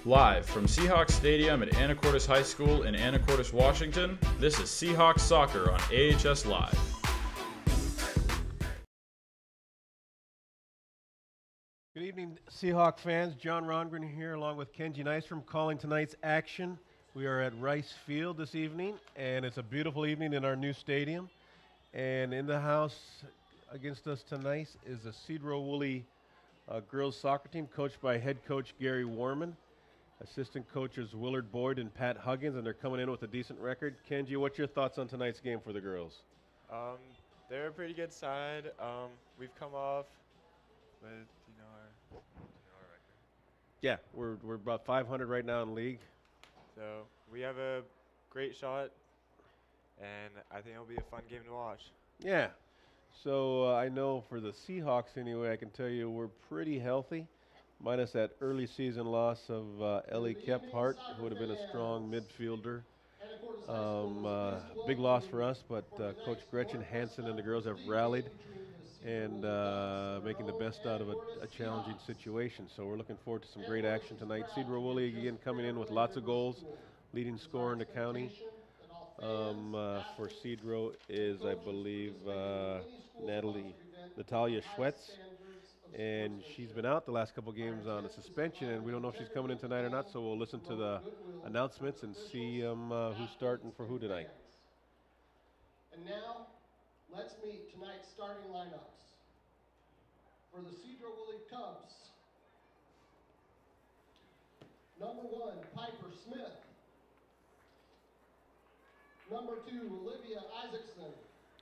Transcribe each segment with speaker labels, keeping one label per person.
Speaker 1: Live from Seahawks Stadium at Anacortes High School in Anacortes, Washington, this is Seahawks Soccer on AHS Live.
Speaker 2: Good evening, Seahawk fans. John Rongren here along with Kenji Nystrom calling tonight's action. We are at Rice Field this evening, and it's a beautiful evening in our new stadium. And in the house against us tonight is the Sedro-Woolley girls soccer team coached by head coach Gary Warman. Assistant coaches Willard Boyd and Pat Huggins, and they're coming in with a decent record. Kenji, what's your thoughts on tonight's game for the girls?
Speaker 3: They're a pretty good side. We've come off with, our record.
Speaker 2: Yeah, we're about 500 right now in league.
Speaker 3: So we have a great shot, and I think it'll be a fun game to watch.
Speaker 2: Yeah. So I know for the Seahawks anyway, I can tell you we're pretty healthy. Minus that early season loss of Ellie Kephart, who would have been a strong midfielder. Big loss for us, but Coach Gretchen Hansen and the girls have rallied and making the best out of a challenging situation. So we're looking forward to some great action tonight. Sedro-Woolley again coming in with lots of goals, leading scorer in the county. For Sedro is, I believe, Natalia Schwetz. And she's been out the last couple games on a suspension, and we don't know if she's coming in tonight or not, so we'll listen to the announcements and see who's starting for who tonight.
Speaker 4: And now, let's meet tonight's starting lineups. For the Sedro-Woolley Cubs, number 1, Piper Smith. Number 2, Olivia Isaacson.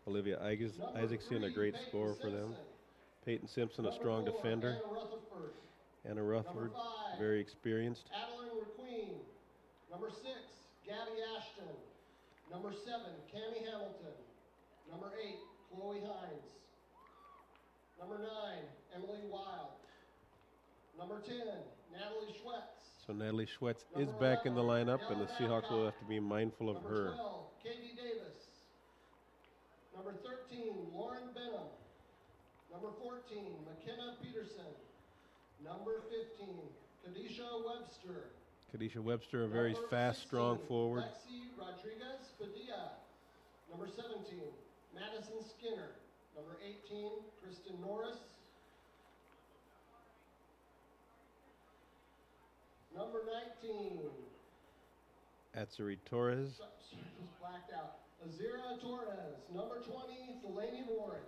Speaker 2: Olivia Isaacson, a great scorer for them. Peyton Simpson, a strong defender. Anna Rutherford, very experienced.
Speaker 4: Adeline McQueen. Number 6, Gabby Ashton. Number 7, Cammie Hamilton. Number 8, Chloe Hines. Number 9, Emily Wild. Number 10, Natalie Schwetz.
Speaker 2: So Natalie Schwetz is back in the lineup, and the Seahawks will have to be mindful of her.
Speaker 4: Number 12, Katie Davis. Number 13, Lauren Benham. Number 14, McKenna Peterson. Number 15, Kadisha Webster.
Speaker 2: Kadisha Webster, a very fast, strong forward.
Speaker 4: Lexi Rodriguez Padilla. Number 17, Madison Skinner. Number 18, Kristen Norris. Number 19,
Speaker 2: Atsuri Torres.
Speaker 4: just blacked out. Azira Torres. Number 20, Delaney Warren.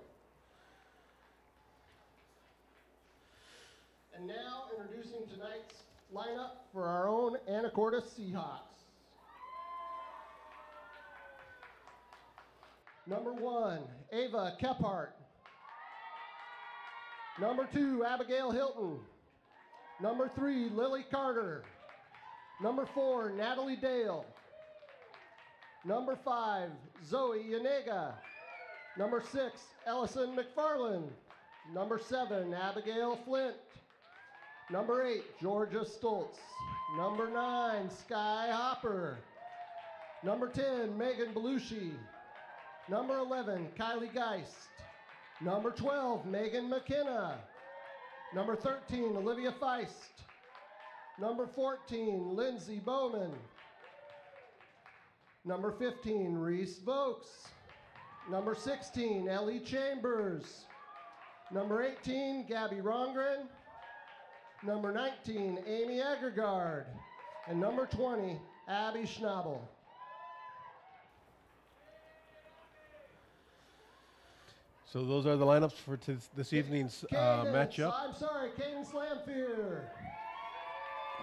Speaker 4: And now introducing tonight's lineup for our own Anacortes Seahawks. Number 1, Ava Kephart. Number 2, Abigail Hilton. Number 3, Lily Carter. Number 4, Natalie Dale. Number 5, Zoe Yanega. Number 6, Ellison McFarland. Number 7, Abigail Flint. Number 8, Georgia Stoltz. Number 9, Sky Hopper. Number 10, Megan Belushi. Number 11, Kylie Geist. Number 12, Megan McKenna. Number 13, Olivia Feist. Number 14, Lindsay Bowman. Number 15, Reese Vokes. Number 16, Ellie Chambers. Number 18, Gabby Rongren. Number 19, Amy Agregard. And number 20, Abby Schnabel.
Speaker 2: So those are the lineups for this evening's matchup.
Speaker 4: I'm sorry, Cadence Lamphere.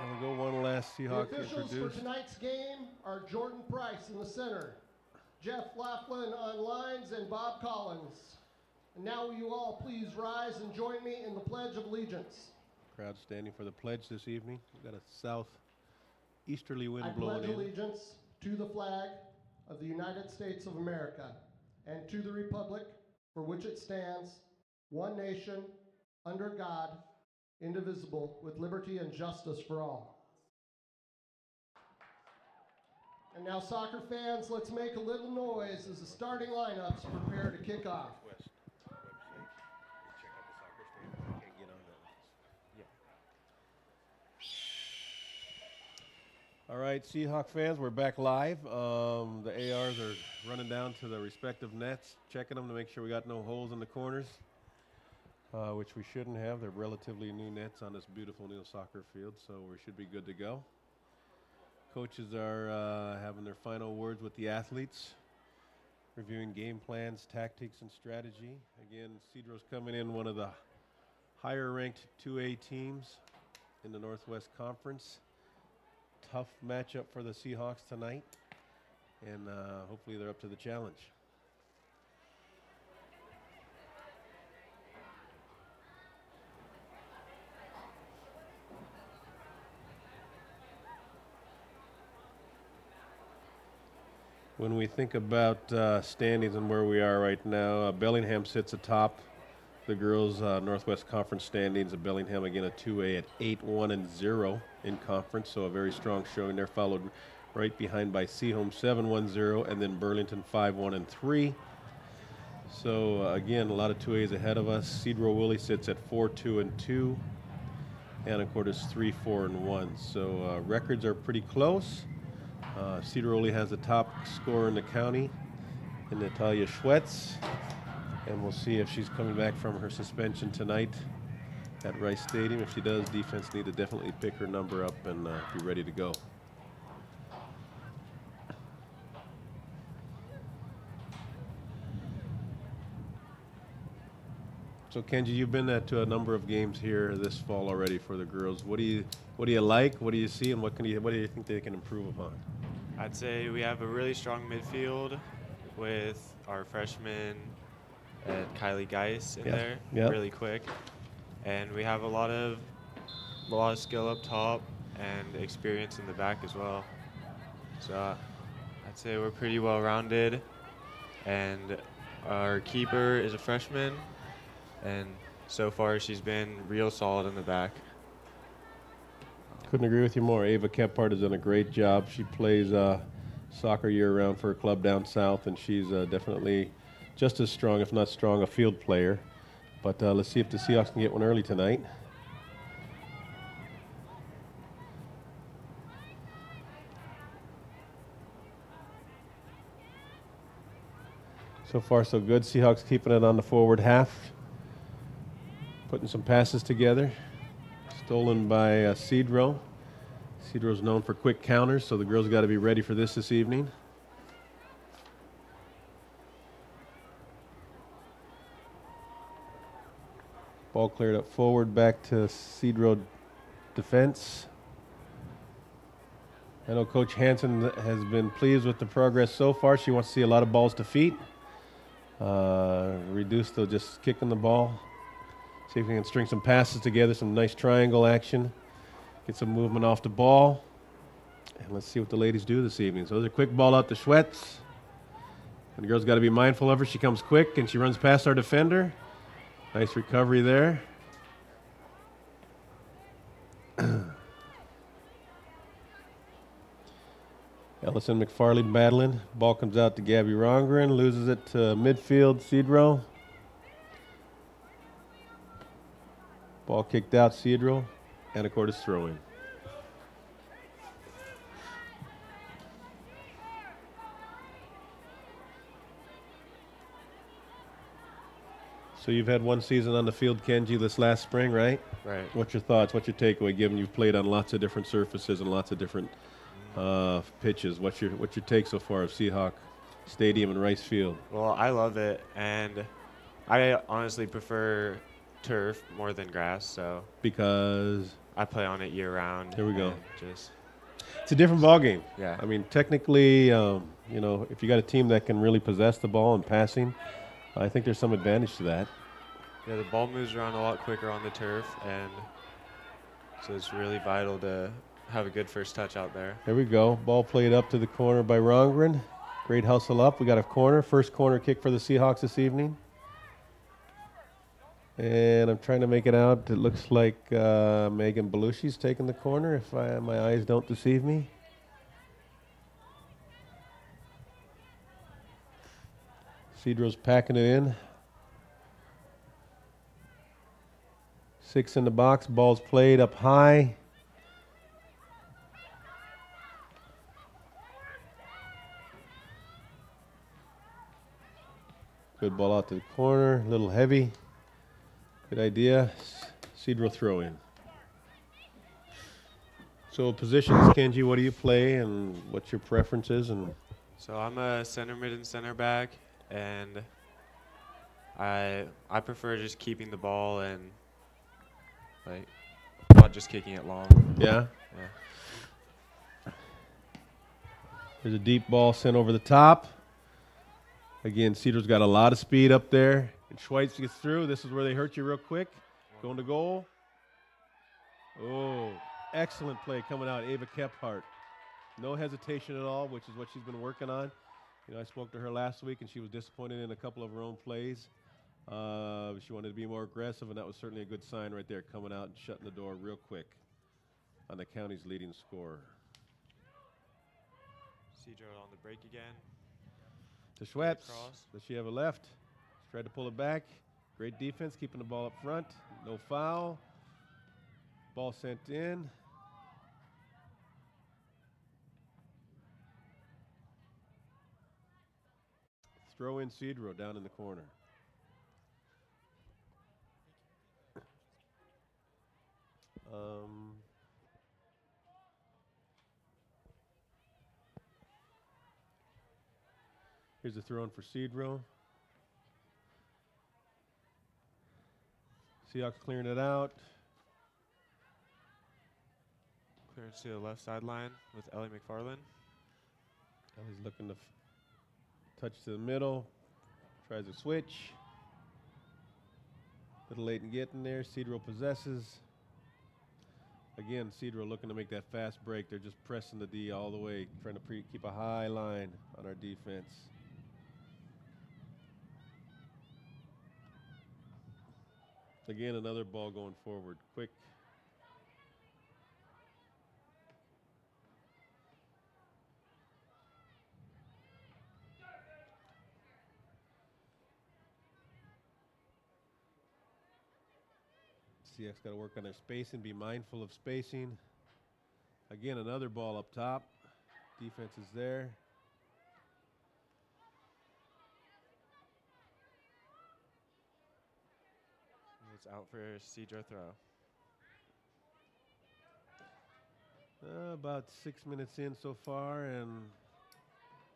Speaker 2: And we go one last Seahawk
Speaker 4: The officials
Speaker 2: introduced.
Speaker 4: for tonight's game are Jordan Price in the center, Jeff Laughlin on lines, and Bob Collins. And now will you all please rise and join me in the Pledge of Allegiance.
Speaker 2: Crowd standing for the pledge this evening. We've got a southeasterly wind
Speaker 4: I
Speaker 2: blowing
Speaker 4: pledge
Speaker 2: in.
Speaker 4: allegiance to the flag of the United States of America and to the republic for which it stands, one nation, under God, indivisible, with liberty and justice for all. And now, soccer fans, let's make a little noise as the starting lineups prepare to kick off.
Speaker 2: All right, Seahawk fans, we're back live. The ARs are running down to the respective nets, checking them to make sure we got no holes in the corners, which we shouldn't have. They're relatively new nets on this beautiful new soccer field, so we should be good to go. Coaches are having their final words with the athletes, reviewing game plans, tactics, and strategy. Again, Sedro's coming in one of the higher-ranked 2A teams in the Northwest Conference. Tough matchup for the Seahawks tonight, and hopefully they're up to the challenge. When we think about standings and where we are right now, Bellingham sits atop the girls' Northwest Conference standings. Bellingham again a 2A at 8-1-0 in conference, so a very strong showing there. Followed right behind by Seaholm 7-1-0, and then Burlington 5-1-3. So again, a lot of 2As ahead of us. Sedro-Woolley sits at 4-2-2. Anacortes 3-4-1. So records are pretty close. Sedro-Woolley has the top scorer in the county, in Natalia Schwetz. And we'll see if she's coming back from her suspension tonight at Rice Stadium. If she does, defense need to definitely pick her number up and be ready to go. So Kenji, you've been to a number of games here this fall already for the girls. What do you like? What do you see, and what do you think they can improve upon?
Speaker 3: I'd say we have a really strong midfield with our freshman Kylie Geis in there, really quick, and we have a lot of skill up top and experience in the back as well. So I'd say we're pretty well rounded, and our keeper is a freshman, and so far she's been real solid in the back.
Speaker 2: Couldn't agree with you more. Ava Kephart has done a great job. She plays soccer year-round for a club down south, and she's definitely just as strong, if not strong, a field player. But let's see if the Seahawks can get one early tonight. So far, so good. Seahawks keeping it on the forward half, putting some passes together. Stolen by Sedro. Sedro's known for quick counters, so the girls got to be ready for this evening. Ball cleared up forward, back to Sedro defense. I know Coach Hansen has been pleased with the progress so far. She wants to see a lot of balls to feet. Reduce to just kicking the ball. See if we can string some passes together, some nice triangle action. Get some movement off the ball. And let's see what the ladies do this evening. So there's a quick ball out to Schwetz. And the girl's got to be mindful of her. She comes quick and she runs past our defender. Nice recovery there. Ellison McFarley battling. Ball comes out to Gabby Rongren. Loses it to midfield, Sedro. Ball kicked out, Sedro. Anacortes throw-in. So you've had one season on the field, Kenji, this last spring, right?
Speaker 3: Right.
Speaker 2: What's your thoughts? What's your takeaway, given you've played on lots of different surfaces and lots of different pitches? What's your take so far of Seahawk Stadium and Rice Field?
Speaker 3: Well, I love it, and I honestly prefer turf more than grass. So
Speaker 2: because
Speaker 3: I play on it year round.
Speaker 2: Here we go.
Speaker 3: It's
Speaker 2: a different ball game.
Speaker 3: Yeah.
Speaker 2: I mean, technically, if you got a team that can really possess the ball and passing, I think there's some advantage to that.
Speaker 3: Yeah, the ball moves around a lot quicker on the turf, and so it's really vital to have a good first touch out there.
Speaker 2: There we go. Ball played up to the corner by Rongren. Great hustle up. We got a corner. First corner kick for the Seahawks this evening. And I'm trying to make it out. It looks like Megan Belushi's taking the corner, if my eyes don't deceive me. Sedro's packing it in. 6 in the box. Ball's played up high. Good ball out to the corner, a little heavy. Good idea. Sedro throw in. So positions, Kenji, what do you play and what's your preferences? And
Speaker 3: so I'm a center mid and center back, and I prefer just keeping the ball and like not just kicking it long.
Speaker 2: yeah.
Speaker 3: Yeah.
Speaker 2: There's a deep ball sent over the top. Again, Sedro's got a lot of speed up there. And Schweitz gets through. This is where they hurt you real quick. Going to goal. Oh, excellent play coming out, Ava Kephart. No hesitation at all, which is what she's been working on. You know, I spoke to her last week, and she was disappointed in a couple of her own plays. She wanted to be more aggressive, and that was certainly a good sign right there, coming out and shutting the door real quick on the county's leading scorer.
Speaker 3: Sedro on the break again.
Speaker 2: To Schweppes. Does she have a left? She tried to pull it back. Great defense, keeping the ball up front. No foul. Ball sent in. Throw in Sedro down in the corner. Here's the throw in for Sedro. Seahawks clearing it out.
Speaker 3: Clearance to the left sideline with Ellie McFarland.
Speaker 2: Ellie's looking to touch to the middle. Tries a switch. Little late in getting there. Sedro possesses. Again, Sedro looking to make that fast break. They're just pressing the D all the way, trying to keep a high line on our defense. Again, another ball going forward. Quick. CX got to work on their spacing, be mindful of spacing. Again, another ball up top. Defense is there.
Speaker 3: It's out for Sedro throw.
Speaker 2: About 6 minutes in so far, and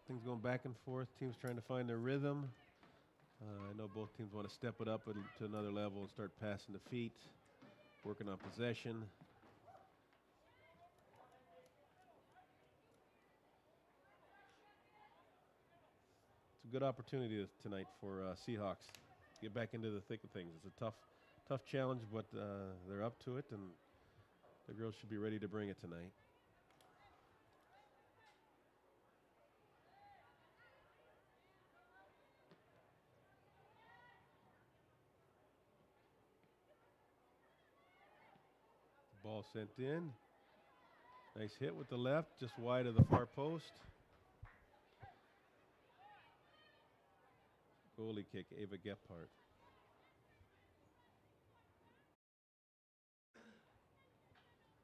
Speaker 2: things going back and forth. Teams trying to find their rhythm. I know both teams want to step it up to another level and start passing the feet, working on possession. It's a good opportunity tonight for Seahawks to get back into the thick of things. It's a tough challenge, but they're up to it, and the girls should be ready to bring it tonight. Ball sent in. Nice hit with the left, just wide of the far post. Goalie kick, Ava Gephardt.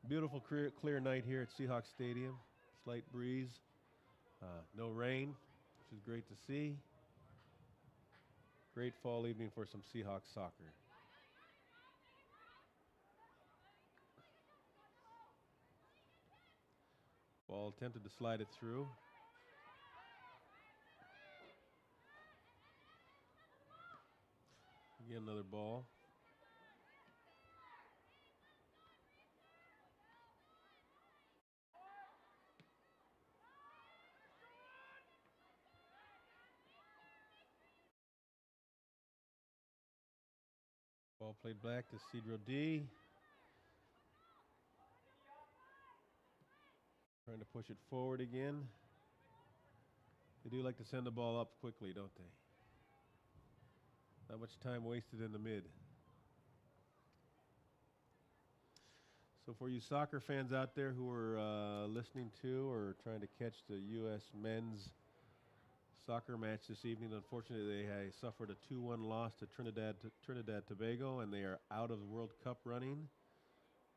Speaker 2: Beautiful clear night here at Seahawks Stadium. Slight breeze, no rain, which is great to see. Great fall evening for some Seahawks soccer. Ball attempted to slide it through. Again, another ball. Ball played back to Sedro D. Trying to push it forward again. They do like to send the ball up quickly, don't they? Not much time wasted in the mid. So for you soccer fans out there who are listening to or trying to catch the U.S. men's soccer match this evening, unfortunately they suffered a 2-1 loss to Trinidad Tobago, and they are out of the World Cup running.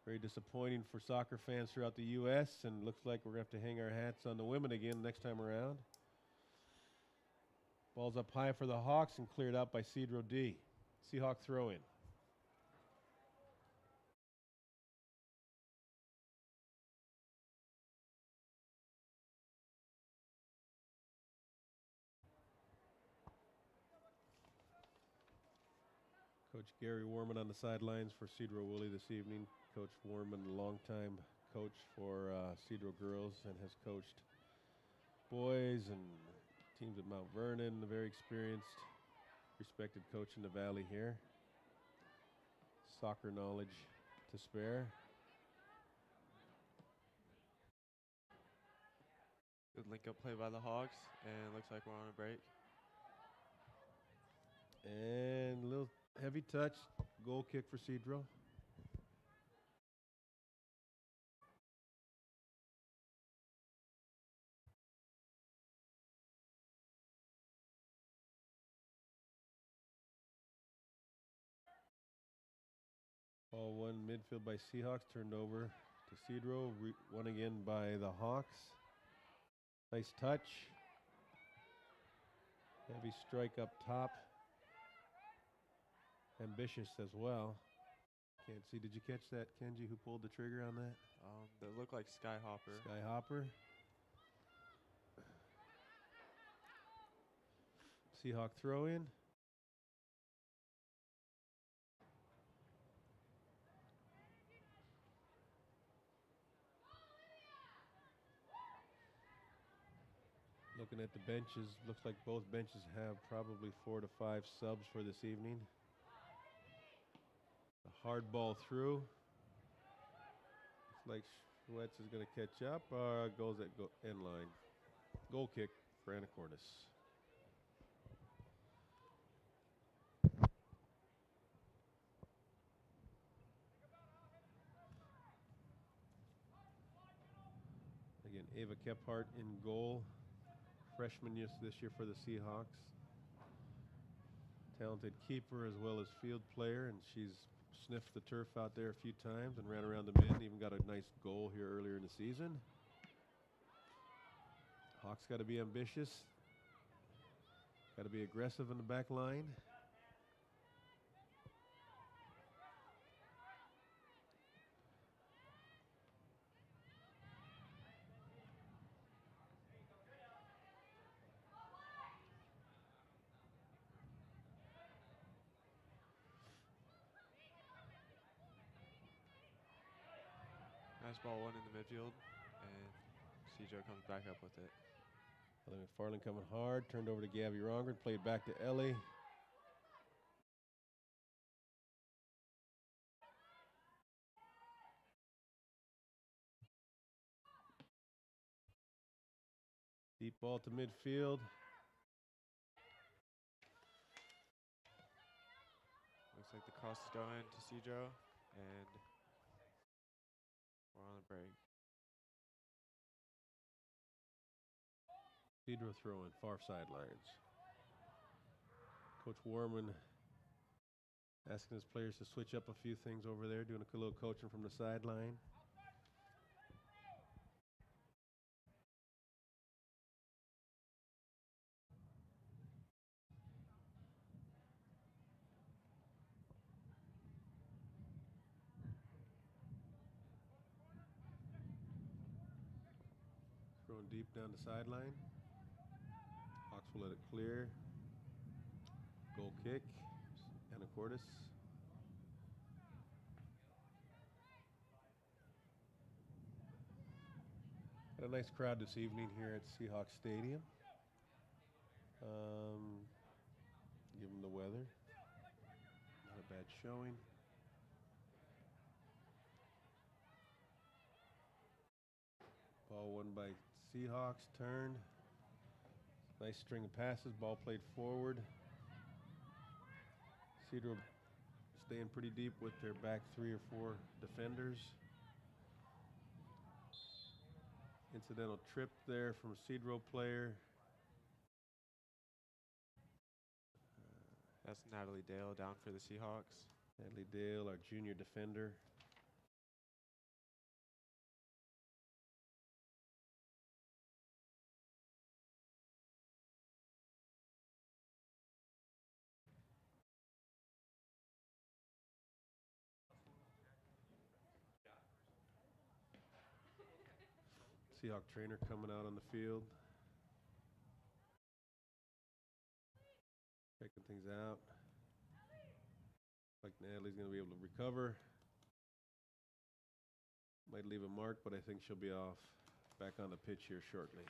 Speaker 2: Very disappointing for soccer fans throughout the U.S., and looks like we're going to have to hang our hats on the women again next time around. Ball's up high for the Hawks and cleared out by Sedro-D. Seahawk throw in. Coach Gary Warman on the sidelines for Sedro-Woolley this evening. Coach Warman, longtime coach for Sedro girls, and has coached boys and teams at Mount Vernon. A very experienced, respected coach in the valley here. Soccer knowledge to spare.
Speaker 3: Good link-up play by the Hawks, and looks like we're on a break.
Speaker 2: And a little heavy touch, goal kick for Sedro. Ball one midfield by Seahawks, turned over to Sedro, won again by the Hawks. Nice touch. Heavy strike up top. Ambitious as well. Can't see. Did you catch that, Kenji, who pulled the trigger on that?
Speaker 3: That looked like Skyhopper.
Speaker 2: Skyhopper. Seahawk throw in. Looking at the benches, looks like both benches have probably 4 to 5 subs for this evening. A hard ball through. Looks like Schwetz is going to catch up. Goes at end line. Goal kick for Anacortes. Again, Ava Kephart in goal. Freshman this year for the Seahawks. Talented keeper as well as field player, and she's sniffed the turf out there a few times and ran around the men. Even got a nice goal here earlier in the season. Hawks got to be ambitious. Got to be aggressive in the back line.
Speaker 3: Nice ball one in the midfield, and Sedro comes back up with it.
Speaker 2: Ellie McFarland coming hard, turned over to Gabby Rongren, played back to Ellie. Deep ball to midfield.
Speaker 3: Looks like the cross is going to Sedro, and we're on the break.
Speaker 2: Sedro throwing far sidelines. Coach Warman asking his players to switch up a few things over there, doing a little coaching from the sideline. Throwing deep down the sideline. Hawks will let it clear. Goal kick. Anacortes. Got a nice crowd this evening here at Seahawks Stadium. Given the weather. Not a bad showing. Ball won by Seahawks, turned. Nice string of passes, ball played forward. Sedro staying pretty deep with their back 3 or 4 defenders. Incidental trip there from a Sedro player.
Speaker 3: That's Natalie Dale down for the Seahawks.
Speaker 2: Natalie Dale, our junior defender. Seahawk trainer coming out on the field. Checking things out. Like Natalie's going to be able to recover. Might leave a mark, but I think she'll be off back on the pitch here shortly.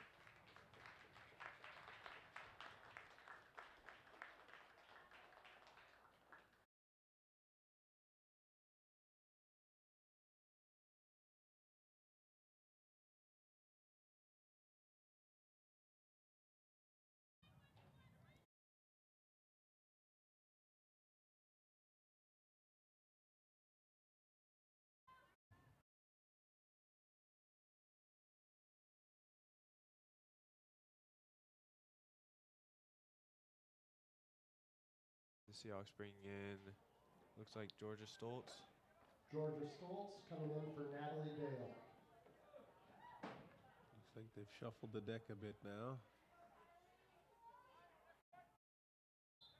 Speaker 3: The Seahawks bringing in, looks like Georgia Stoltz.
Speaker 4: Georgia Stoltz coming in for Natalie Dale.
Speaker 2: Looks like they've shuffled the deck a bit now.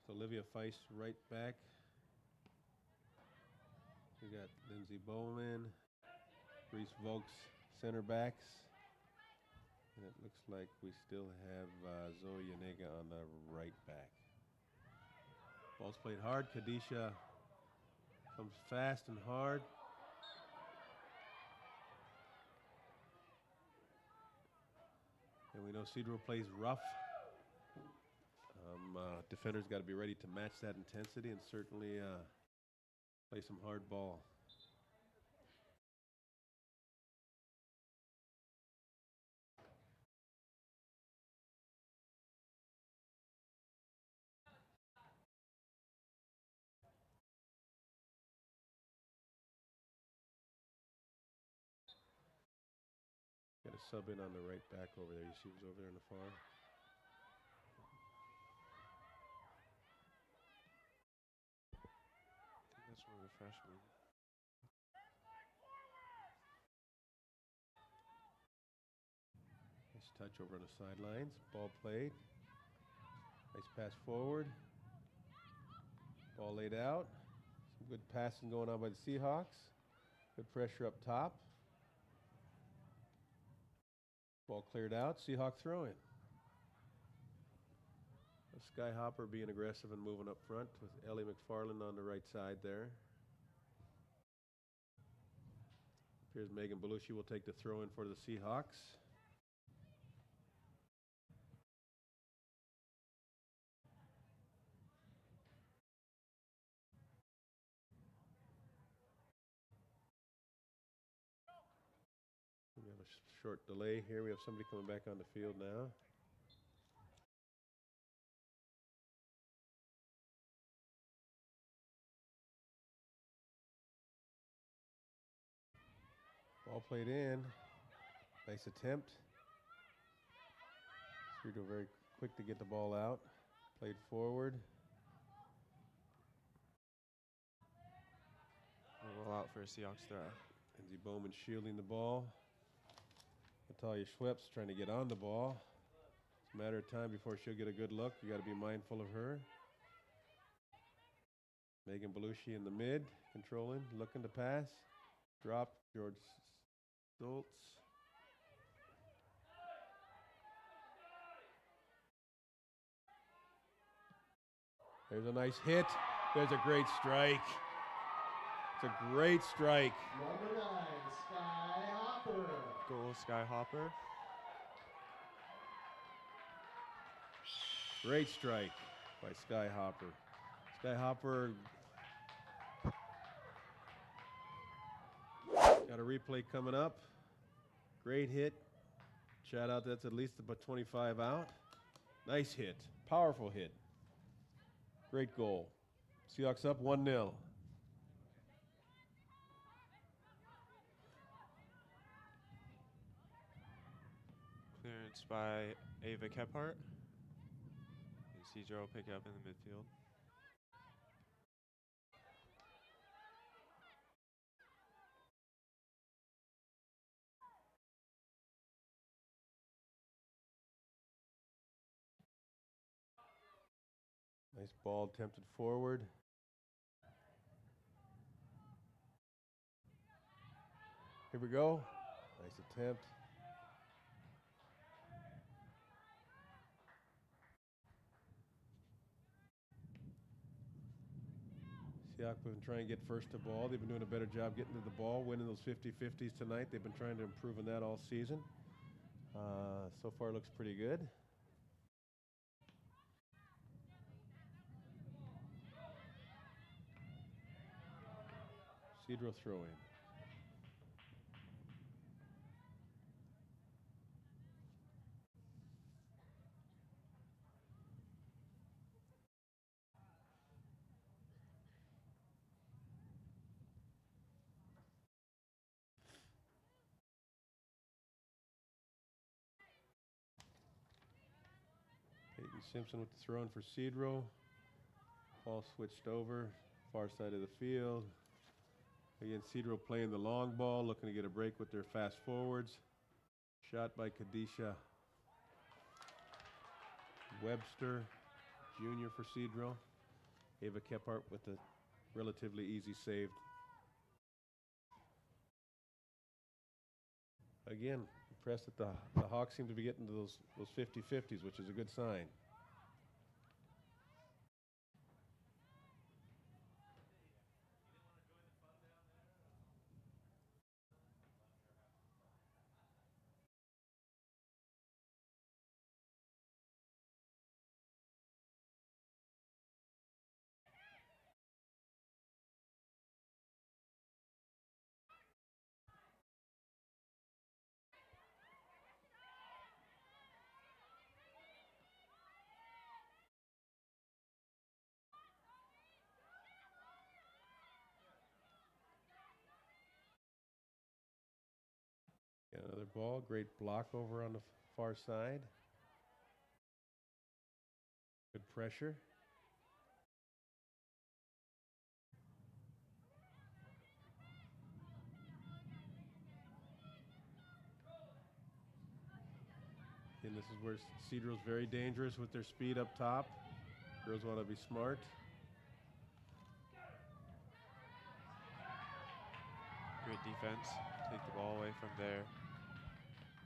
Speaker 2: So Olivia Feist right back. We got Lindsay Bowman, Reese Volks center backs. And it looks like we still have Zoe Yanega on the right back. Ball's played hard. Kadisha comes fast and hard. And we know Sedro plays rough. Defenders got to be ready to match that intensity and certainly play some hard ball. Got a sub in on the right back over there. You see who's over there in the far?
Speaker 3: I think that's one of the freshmen.
Speaker 2: Nice touch over on the sidelines. Ball played. Nice pass forward. Ball laid out. Some good passing going on by the Seahawks. Good pressure up top. Ball cleared out. Seahawk throw-in. Sky Hopper being aggressive and moving up front with Ellie McFarland on the right side there. Appears Megan Belushi will take the throw-in for the Seahawks. We have a short delay here. We have somebody coming back on the field now. Ball played in. Nice attempt. Sedro very quick to get the ball out. Played forward.
Speaker 3: Roll out for a Seahawks throw.
Speaker 2: Lindsay Bowman shielding the ball. Natalia Schweppes trying to get on the ball. It's a matter of time before she'll get a good look. You got to be mindful of her. Megan Belushi in the mid, controlling, looking to pass. Drop, George Stoltz. There's a nice hit. There's a great strike. It's a great strike.
Speaker 4: Number 9, Sky Hopper.
Speaker 3: Goal, Sky Hopper.
Speaker 2: Great strike by Sky Hopper. Sky Hopper got a replay coming up. Great hit. Shout out, that's at least about 25 out. Nice hit. Powerful hit. Great goal. Seahawks up 1-0.
Speaker 3: Clearance by Ava Kephart. And Sedro will pick it up in the midfield.
Speaker 2: Nice ball attempted forward. Here we go. Nice attempt. Seahawks been trying to get first to ball. They've been doing a better job getting to the ball, winning those 50-50s tonight. They've been trying to improve on that all season. So far, it looks pretty good. Sedro throw in. Peyton Simpson with the throw in for Sedro. Ball switched over, far side of the field. Again, Sedro playing the long ball, looking to get a break with their fast forwards. Shot by Kadisha Webster, junior for Sedro. Ava Kephart with a relatively easy save. Again, impressed that the Hawks seem to be getting to those 50-50s, which is a good sign. Got another ball, great block over on the far side. Good pressure. And this is where Sedro's very dangerous with their speed up top. Girls want to be smart.
Speaker 3: Great defense. Take the ball away from their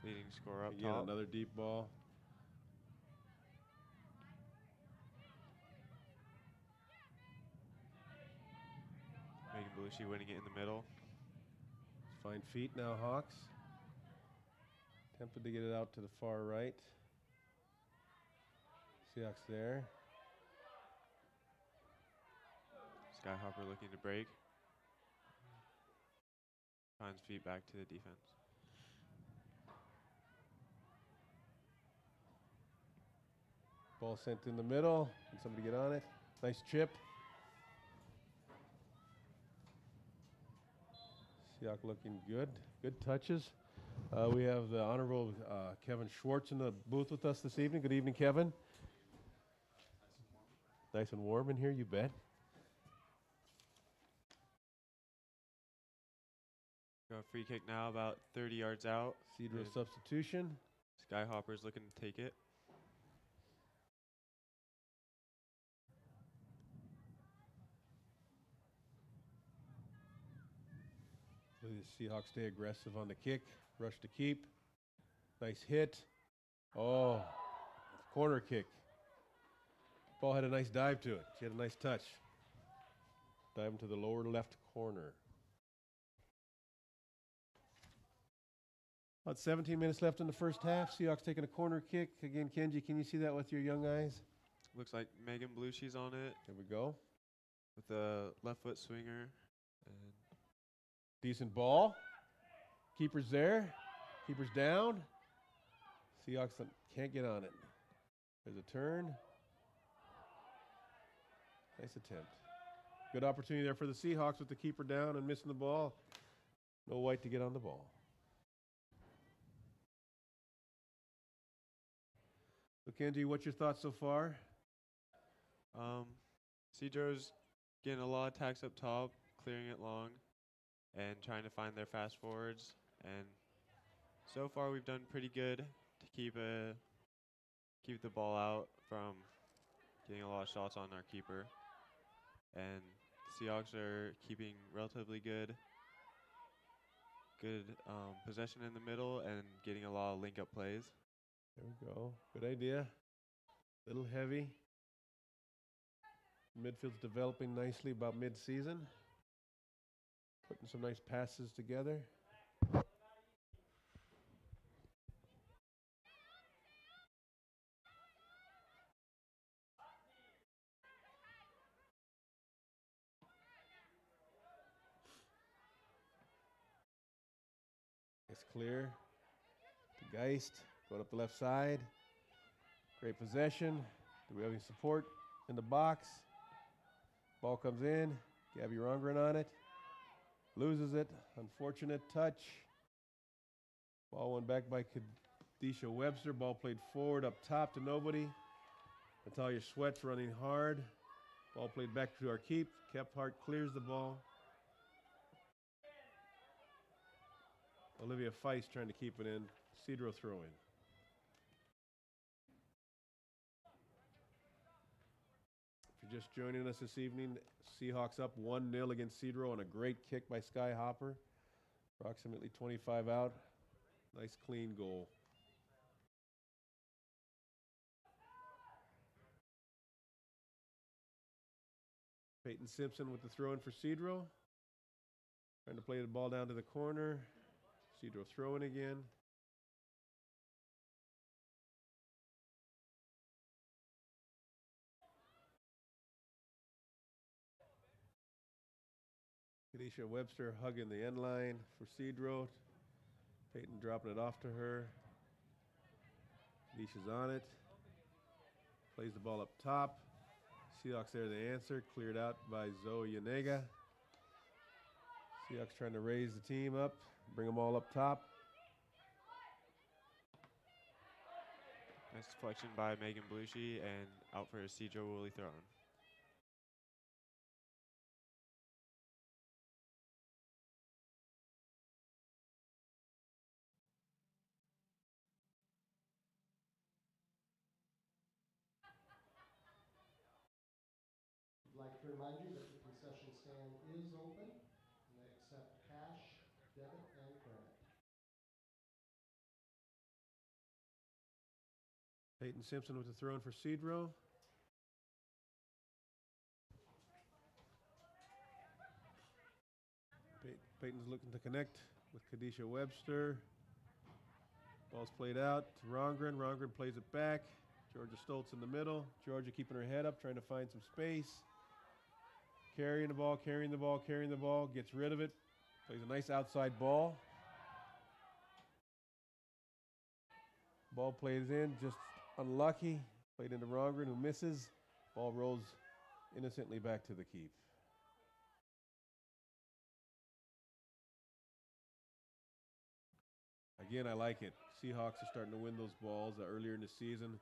Speaker 3: leading scorer up
Speaker 2: Again,
Speaker 3: top.
Speaker 2: another deep ball.
Speaker 3: Megan Belushi winning it in the middle.
Speaker 2: Fine feet now, Hawks. Tempted to get it out to the far right. Seahawks there.
Speaker 3: Skyhopper looking to break. Finds feet back to the defense.
Speaker 2: Ball sent in the middle. Can somebody get on it? Nice chip. Seahawks looking good. Good touches. We have the Honorable Kevin Schwartz in the booth with us this evening. Good evening, Kevin. Nice and warm in here, you bet.
Speaker 3: Got a free kick now, about 30 yards out.
Speaker 2: Sedro substitution.
Speaker 3: Skyhopper's looking to take it.
Speaker 2: The Seahawks stay aggressive on the kick. Rush to keep. Nice hit. Oh, corner kick. Ball had a nice dive to it. She had a nice touch. Diving to the lower left corner. About 17 minutes left in the first half. Seahawks taking a corner kick. Again, Kenji, can you see that with your young eyes?
Speaker 3: Looks like Megan Belushi's on it.
Speaker 2: Here we go.
Speaker 3: With the left foot swinger. And
Speaker 2: decent ball. Keeper's there. Keeper's down. Seahawks can't get on it. There's a turn. Nice attempt. Good opportunity there for the Seahawks with the keeper down and missing the ball. No White to get on the ball. So Kenji, what's your thoughts so far?
Speaker 3: Sedro's getting a lot of attacks up top, clearing it long, and trying to find their fast forwards. And so far, we've done pretty good to keep the ball out from getting a lot of shots on our keeper. And the Seahawks are keeping relatively good possession in the middle and getting a lot of link-up plays.
Speaker 2: There we go. Good idea. Little heavy. Midfield's developing nicely about mid-season. Putting some nice passes together. It's clear. To Geist, going up the left side. Great possession. Do we have any support in the box? Ball comes in. Gabby Rongren on it. Loses it. Unfortunate touch. Ball went back by Kadisha Webster. Ball played forward up top to nobody. Natalia Sweat's running hard. Ball played back to our keep. Kephart clears the ball. Olivia Feist trying to keep it in. Sedro throw in. If you're just joining us this evening, Seahawks up 1-0 against Sedro on a great kick by Sky Hopper. Approximately 25 out. Nice clean goal. Peyton Simpson with the throw in for Sedro. Trying to play the ball down to the corner. Sedro throwing again. Kadisha Webster hugging the end line for Sedro. Peyton dropping it off to her. Kadisha's on it. Plays the ball up top. Seahawks there the answer. Cleared out by Zoe Yanega. Seahawks trying to raise the team up. Bring them all up top.
Speaker 3: Nice deflection by Megan Belushi and out for a Sedro-Woolley throw.
Speaker 4: I'd like to remind you that the concession stand is open and they accept cash, debit, and credit.
Speaker 2: Peyton Simpson with the throw in for Sedro. Peyton's looking to connect with Kadisha Webster. Ball's played out to Rongren. Rongren plays it back. Georgia Stoltz in the middle. Georgia keeping her head up, trying to find some space. Carrying the ball, carrying the ball, carrying the ball. Gets rid of it. Plays a nice outside ball. Ball plays in, just unlucky. Played into Rongren, who misses. Ball rolls innocently back to the keep. Again, I like it. Seahawks are starting to win those balls. Earlier in the season,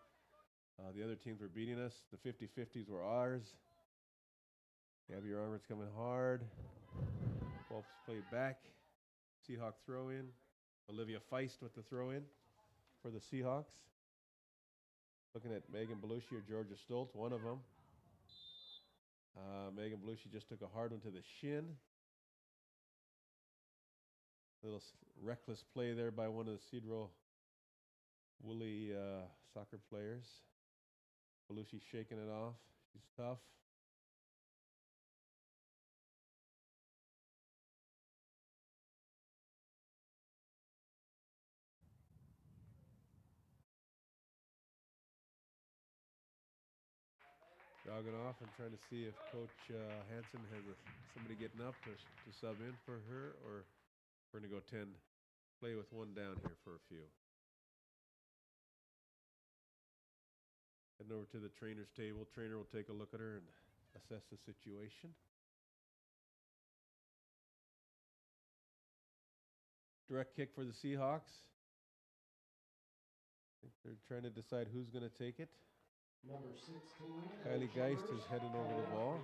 Speaker 2: the other teams were beating us. The 50-50s were ours. Gabby Rongren's coming hard. Ball's played back. Seahawk throw in. Olivia Feist with the throw in for the Seahawks. Looking at Megan Belushi or Georgia Stoltz, one of them. Megan Belushi just took a hard one to the shin. Little reckless play there by one of the Sedro-Woolley soccer players. Belushi shaking it off. She's tough. Jogging off and trying to see if Coach Hansen has somebody getting up to sub in for her, or we're going to go 10, play with one down here for a few. Heading over to the trainer's table. Trainer will take a look at her and assess the situation. Direct kick for the Seahawks. I think they're trying to decide who's going to take it.
Speaker 4: Number 16.
Speaker 2: Kylie Geist is heading over the ball.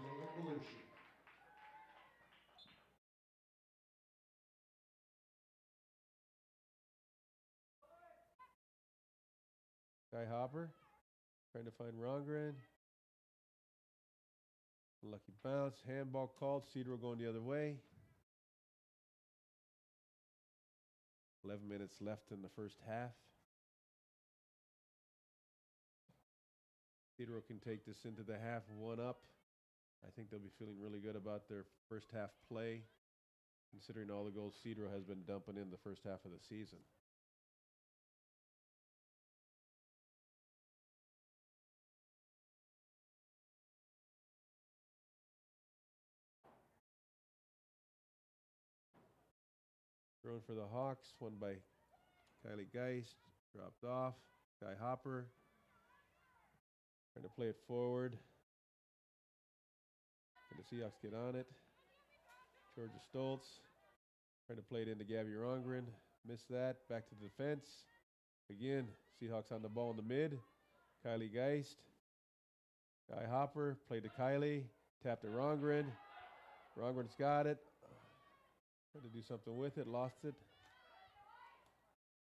Speaker 2: Sky Hopper trying to find Rongren. Lucky bounce. Handball called. Sedro going the other way. 11 minutes left in the first half. Sedro can take this into the half, one up. I think they'll be feeling really good about their first half play, considering all the goals Sedro has been dumping in the first half of the season. Thrown for the Hawks, won by Kylie Geist, dropped off. Guy Hopper trying to play it forward. And the Seahawks get on it. Georgia Stoltz trying to play it into Gabby Rongren. Missed that. Back to the defense. Again, Seahawks on the ball in the mid. Kylie Geist. Guy Hopper played to Kylie. Tapped to Rongren. Rongren's got it. Tried to do something with it. Lost it.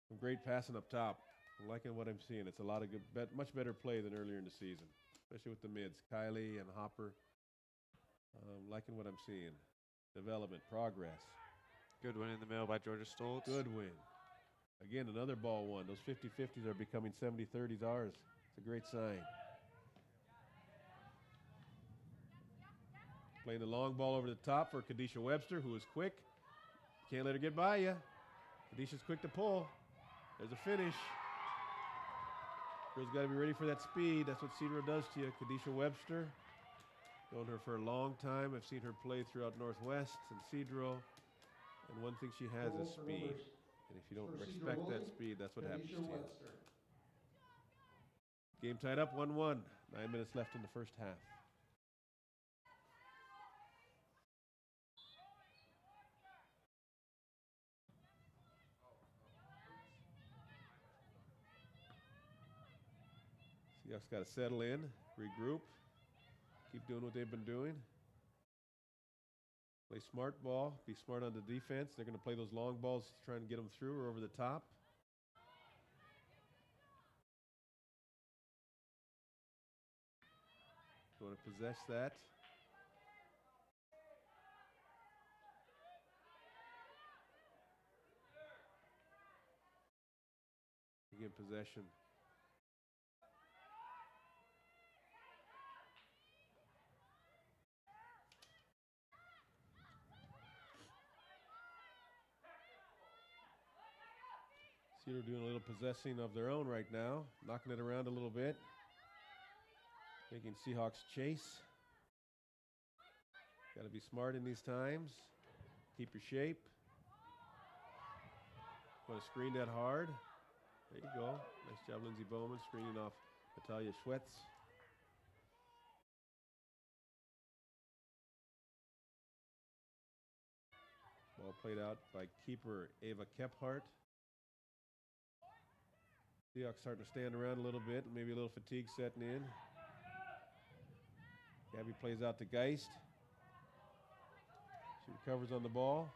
Speaker 2: Some great passing up top. I'm liking what I'm seeing. It's a lot of good, much better play than earlier in the season, especially with the mids. Kylie and Hopper. Liking what I'm seeing. Development, progress.
Speaker 3: Good win in the middle by Georgia Stoltz.
Speaker 2: Good win. Again, another ball one. Those 50-50s are becoming 70-30s ours. It's a great sign. Playing the long ball over the top for Kadisha Webster, who is quick. Can't let her get by you. Kadisha's quick to pull. There's a finish. Girls got to be ready for that speed. That's what Sedro does to you. Kadisha Webster. Known her for a long time. I've seen her play throughout Northwest and Sedro. And one thing she has is speed. And if you don't respect that speed, that's what happens to you. Game tied up 1-1. 9 minutes left in the first half. Seahawks got to settle in, regroup, keep doing what they've been doing. Play smart ball, be smart on the defense. They're going to play those long balls, trying to get them through or over the top. You want to possess that. Again, possession. Sedro doing a little possessing of their own right now, knocking it around a little bit, making Seahawks chase. Got to be smart in these times. Keep your shape. Want to screen that hard. There you go. Nice job, Lindsey Bowman, screening off Natalia Schwetz. Ball played out by keeper Ava Kephart. Seahawks starting to stand around a little bit, maybe a little fatigue setting in. Gabby plays out to Geist. She recovers on the ball.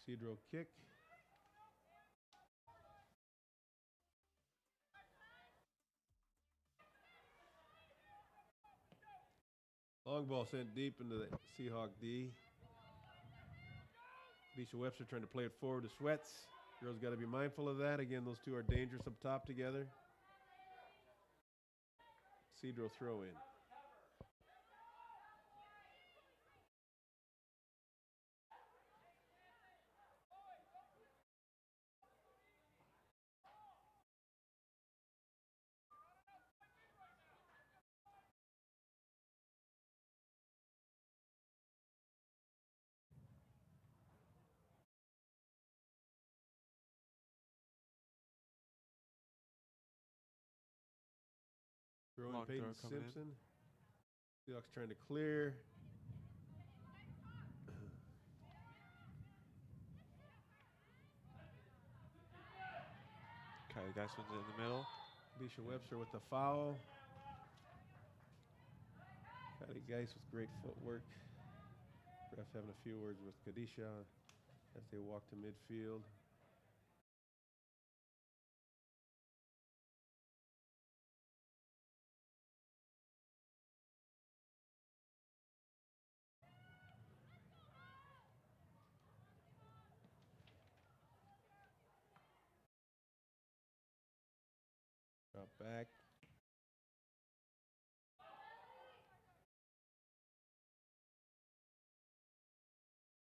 Speaker 2: Sedro kick. Long ball sent deep into the Seahawk D. Lisa Webster trying to play it forward to Schwetz. Girls got to be mindful of that. Again, those two are dangerous up top together. Sedro throw in. Throwing Peyton Simpson. Seahawks trying to clear.
Speaker 3: Kylie Geist wins it in the middle.
Speaker 2: Alicia Webster with the foul. Kylie Geist with great footwork. Ref having a few words with Kadisha as they walk to midfield. Back.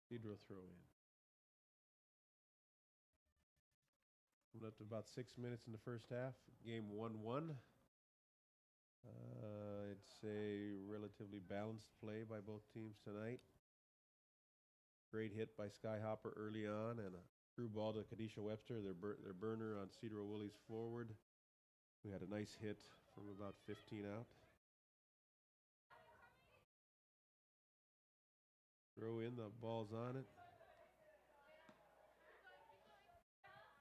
Speaker 2: Sedro throw in. Coming up to about 6 minutes in the first half. Game 1-1. I'd say relatively balanced play by both teams tonight. Great hit by Skyhopper early on, and a through ball to Kadisha Webster, their burner on Sedro-Woolley's forward. We had a nice hit from about 15 out. Throw in, the ball's on it.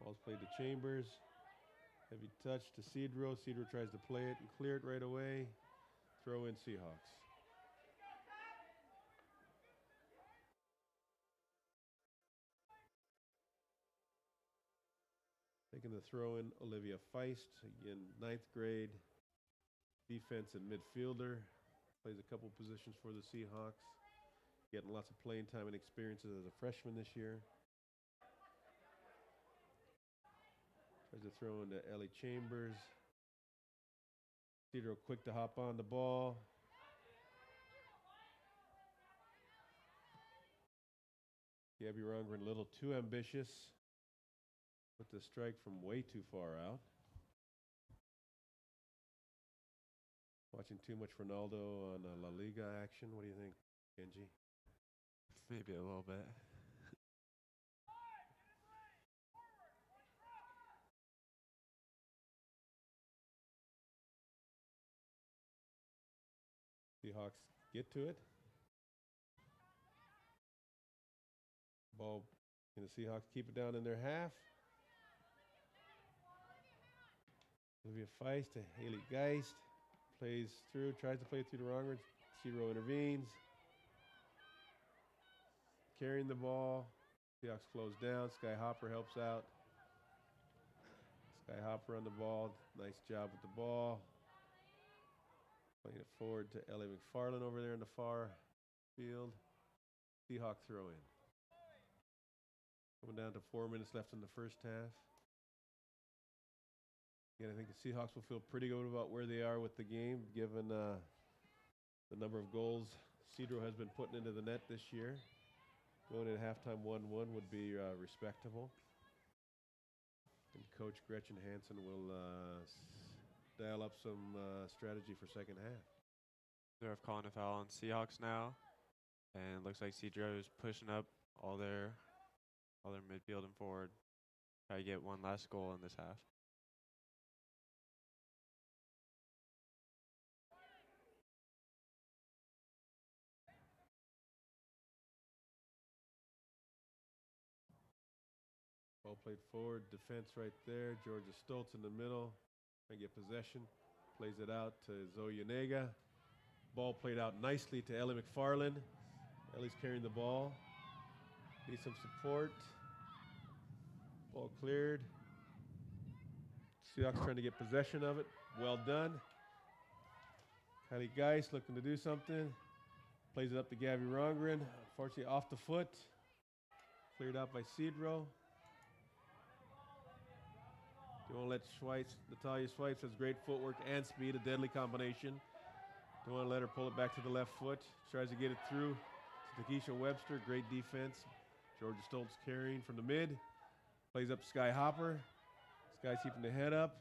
Speaker 2: Ball's played to Chambers. Heavy touch to Sedro. Sedro tries to play it and clear it right away. Throw in Seahawks. Taking the throw in, Olivia Feist, again, 9th grade, defense and midfielder. Plays a couple positions for the Seahawks. Getting lots of playing time and experiences as a freshman this year. Tries to throw into Ellie Chambers. Sedro quick to hop on the ball. Gabby Rongren a little too ambitious. Put the strike from way too far out. Watching too much Ronaldo on La Liga action. What do you think, Kenji?
Speaker 3: Maybe a little bit.
Speaker 2: Seahawks get to it. Ball, and the Seahawks keep it down in their half. Olivia Feist to Haley Geist. Plays through, tries to play through the wrong. Sedro intervenes. Carrying the ball. Seahawks close down. Skyhopper helps out. Skyhopper on the ball. Nice job with the ball. Playing it forward to Ellie McFarland over there in the far field. Seahawk throw in. Coming down to 4 minutes left in the first half. Again, I think the Seahawks will feel pretty good about where they are with the game, given the number of goals Sedro has been putting into the net this year. Going at halftime 1-1 would be respectable. And Coach Gretchen Hansen will dial up some strategy for second half.
Speaker 3: They're calling a foul on Seahawks now, and it looks like Sedro is pushing up all their midfield and forward. Try to get one last goal in this half.
Speaker 2: Ball played forward, defense right there. Georgia Stoltz in the middle. Trying to get possession. Plays it out to Zoe Yanega. Ball played out nicely to Ellie McFarland. Ellie's carrying the ball. Needs some support. Ball cleared. Seahawks trying to get possession of it. Well done. Kylie Geist looking to do something. Plays it up to Gabby Rongren. Unfortunately off the foot. Cleared out by Sedro. Don't want to let Schweitz, Natalia Schweitz has great footwork and speed, a deadly combination. Don't want to let her pull it back to the left foot. Tries to get it through to Takesha Webster, great defense. Georgia Stoltz carrying from the mid. Plays up Sky Hopper. Sky's keeping the head up.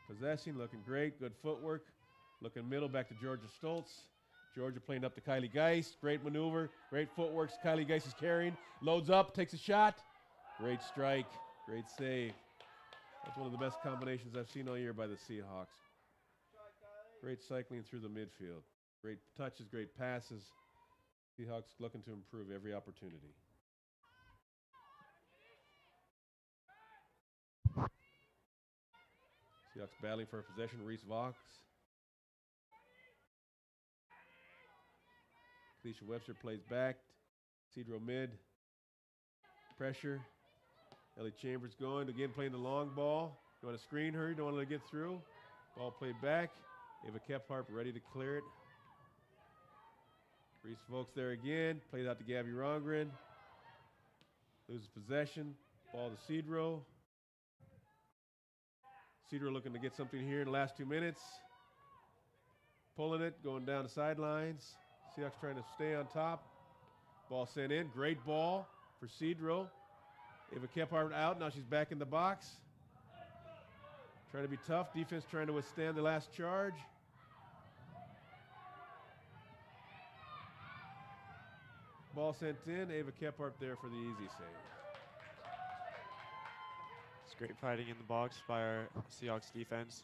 Speaker 2: Possessing, looking great, good footwork. Looking middle, back to Georgia Stoltz. Georgia playing up to Kylie Geist. Great maneuver, great footwork. Kylie Geist is carrying, loads up, takes a shot. Great strike, great save. That's one of the best combinations I've seen all year by the Seahawks. Great cycling through the midfield. Great touches, great passes. Seahawks looking to improve every opportunity. Seahawks battling for a possession. Reese Vox. Alicia Webster plays back. Sedro mid. Pressure. Ellie Chambers going, again playing the long ball. You want to screen her, you don't want to let her get through. Ball played back. Ava Kephart ready to clear it. Reese Vokes there again. Plays out to Gabby Rongren. Loses possession. Ball to Sedro. Sedro looking to get something here in the last 2 minutes. Pulling it, going down the sidelines. Seahawks trying to stay on top. Ball sent in. Great ball for Sedro. Ava Kephart out. Now she's back in the box. Trying to be tough. Defense trying to withstand the last charge. Ball sent in. Ava Kephart there for the easy save.
Speaker 3: It's great fighting in the box by our Seahawks defense.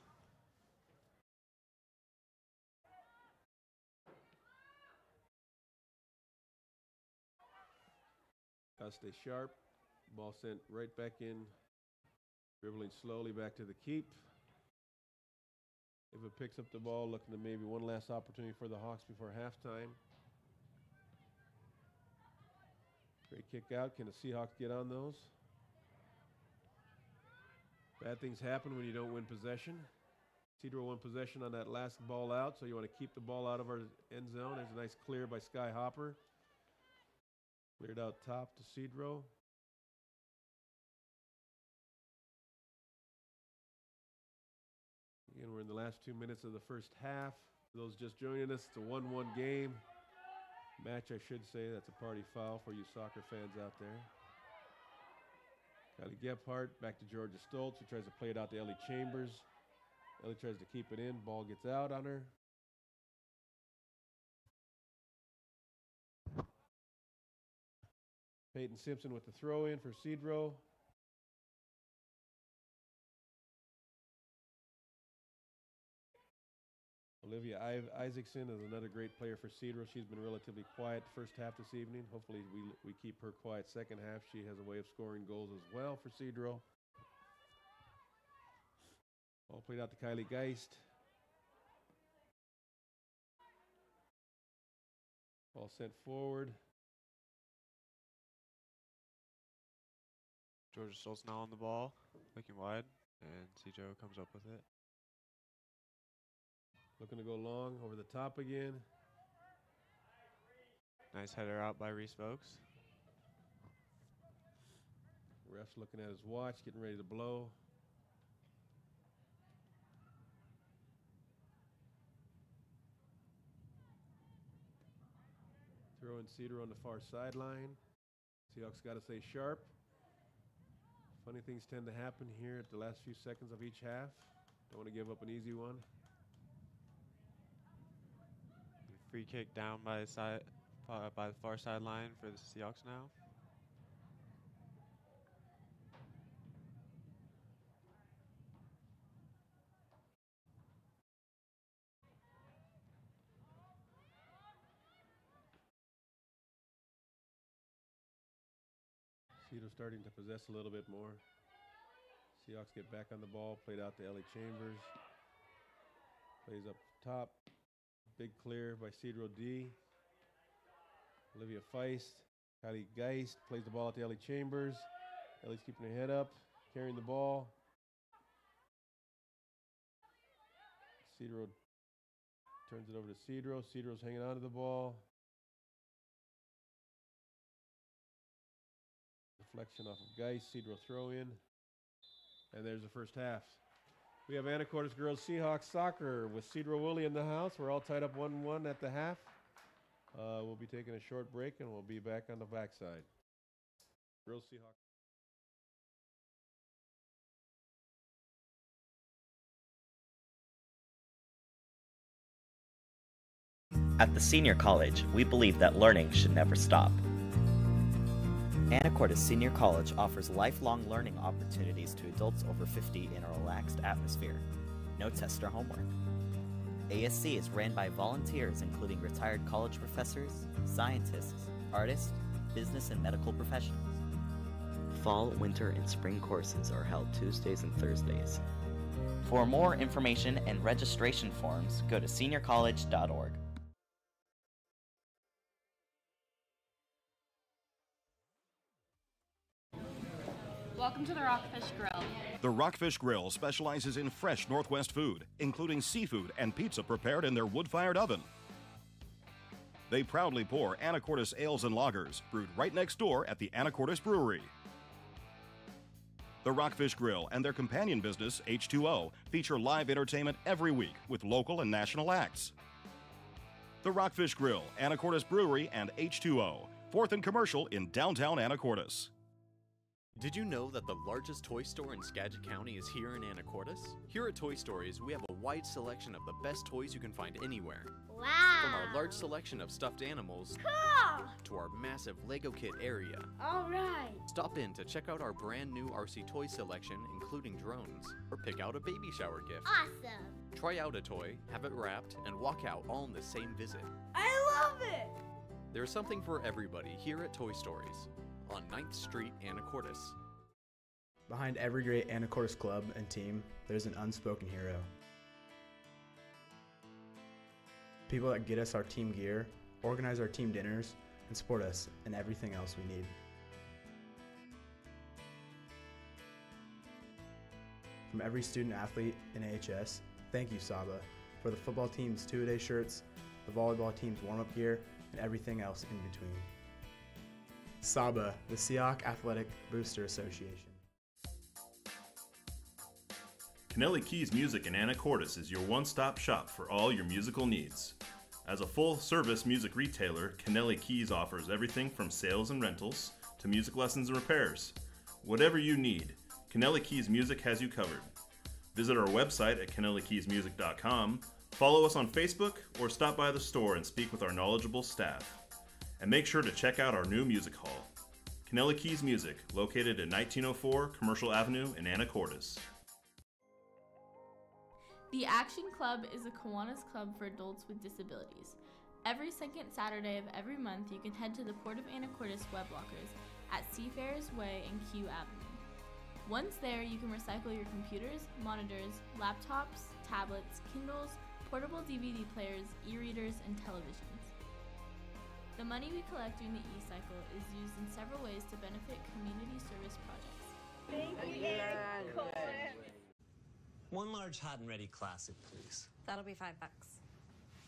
Speaker 2: Gotta stay sharp. Ball sent right back in. Dribbling slowly back to the keep. If it picks up the ball, looking to maybe one last opportunity for the Hawks before halftime. Great kick out. Can the Seahawks get on those? Bad things happen when you don't win possession. Sedro won possession on that last ball out, so you want to keep the ball out of our end zone. There's a nice clear by Sky Hopper. Cleared out top to Sedro. Again, we're in the last 2 minutes of the first half. For those just joining us, it's a 1-1 game. Match, I should say. That's a party foul for you soccer fans out there. Kylie Gebhardt back to Georgia Stoltz, who tries to play it out to Ellie Chambers. Ellie tries to keep it in. Ball gets out on her. Peyton Simpson with the throw in for Sedro. Olivia Isaacson is another great player for Sedro. She's been relatively quiet the first half this evening. Hopefully we keep her quiet second half. She has a way of scoring goals as well for Sedro. Ball played out to Kylie Geist. Ball sent forward.
Speaker 3: Georgia Stoltz now on the ball, looking wide, and Sedro comes up with it.
Speaker 2: Looking to go long, over the top again.
Speaker 3: Nice header out by Reese Vokes.
Speaker 2: Ref's looking at his watch, getting ready to blow. Throw in Sedro on the far sideline. Seahawks got to stay sharp. Funny things tend to happen here at the last few seconds of each half. Don't want to give up an easy one.
Speaker 3: Free kick down by the far sideline for the Seahawks now.
Speaker 2: Sedro starting to possess a little bit more. Seahawks get back on the ball, played out to Ellie Chambers. Plays up top. Big clear by Sedro D. Olivia Feist. Kylie Geist plays the ball out to Ellie Chambers. Ellie's keeping her head up, carrying the ball. Sedro turns it over to Sedro. Sedro's hanging on to the ball. Deflection off of Geist. Sedro throw in. And there's the first half. We have Anacortes Girls Seahawks Soccer with Sedro-Woolley in the house. We're all tied up 1-1 at the half. We'll be taking a short break, and we'll be back on the backside. Girls Seahawks.
Speaker 5: At the Senior College, we believe that learning should never stop. Anacortes Senior College offers lifelong learning opportunities to adults over 50 in a relaxed atmosphere. No test or homework. ASC is ran by volunteers including retired college professors, scientists, artists, business and medical professionals. Fall, winter, and spring courses are held Tuesdays and Thursdays. For more information and registration forms, go to seniorcollege.org.
Speaker 6: Welcome to the Rockfish Grill.
Speaker 7: The Rockfish Grill specializes in fresh Northwest food, including seafood and pizza prepared in their wood-fired oven. They proudly pour Anacortes ales and lagers, brewed right next door at the Anacortes Brewery. The Rockfish Grill and their companion business, H2O, feature live entertainment every week with local and national acts. The Rockfish Grill, Anacortes Brewery, and H2O, 4th and Commercial in downtown Anacortes.
Speaker 8: Did you know that the largest toy store in Skagit County is here in Anacortes? Here at Toy Stories, we have a wide selection of the best toys you can find anywhere.
Speaker 9: Wow!
Speaker 8: From our large selection of stuffed animals
Speaker 9: Cool!
Speaker 8: to our massive Lego kit area.
Speaker 9: All right!
Speaker 8: Stop in to check out our brand new RC toy selection, including drones, or pick out a baby shower gift.
Speaker 9: Awesome!
Speaker 8: Try out a toy, have it wrapped, and walk out all in the same visit.
Speaker 9: I love it!
Speaker 8: There's something for everybody here at Toy Stories on 9th Street, Anacortes.
Speaker 10: Behind every great Anacortes club and team, there's an unspoken hero. People that get us our team gear, organize our team dinners, and support us in everything else we need. From every student athlete in AHS, thank you Saba, for the football team's two-a-day shirts, the volleyball team's warm-up gear, and everything else in between. Saba, the Seahawk Athletic Booster Association.
Speaker 11: Kennelly Keys Music in Anacortes is your one-stop shop for all your musical needs. As a full-service music retailer, Kennelly Keys offers everything from sales and rentals to music lessons and repairs. Whatever you need, Kennelly Keys Music has you covered. Visit our website at KennellyKeysMusic.com, follow us on Facebook, or stop by the store and speak with our knowledgeable staff. And make sure to check out our new music hall. Kennelly Keys Music, located at 1904 Commercial Avenue in Anacortes.
Speaker 12: The Action Club is a Kiwanis club for adults with disabilities. Every second Saturday of every month, you can head to the Port of Anacortes web lockers at Seafarers Way and Q Avenue. Once there, you can recycle your computers, monitors, laptops, tablets, Kindles, portable DVD players, e-readers, and televisions. The money we collect during the e-cycle is used in several ways to benefit community service projects.
Speaker 9: Thank you, Colin.
Speaker 13: One large hot and ready classic, please.
Speaker 14: That'll be $5.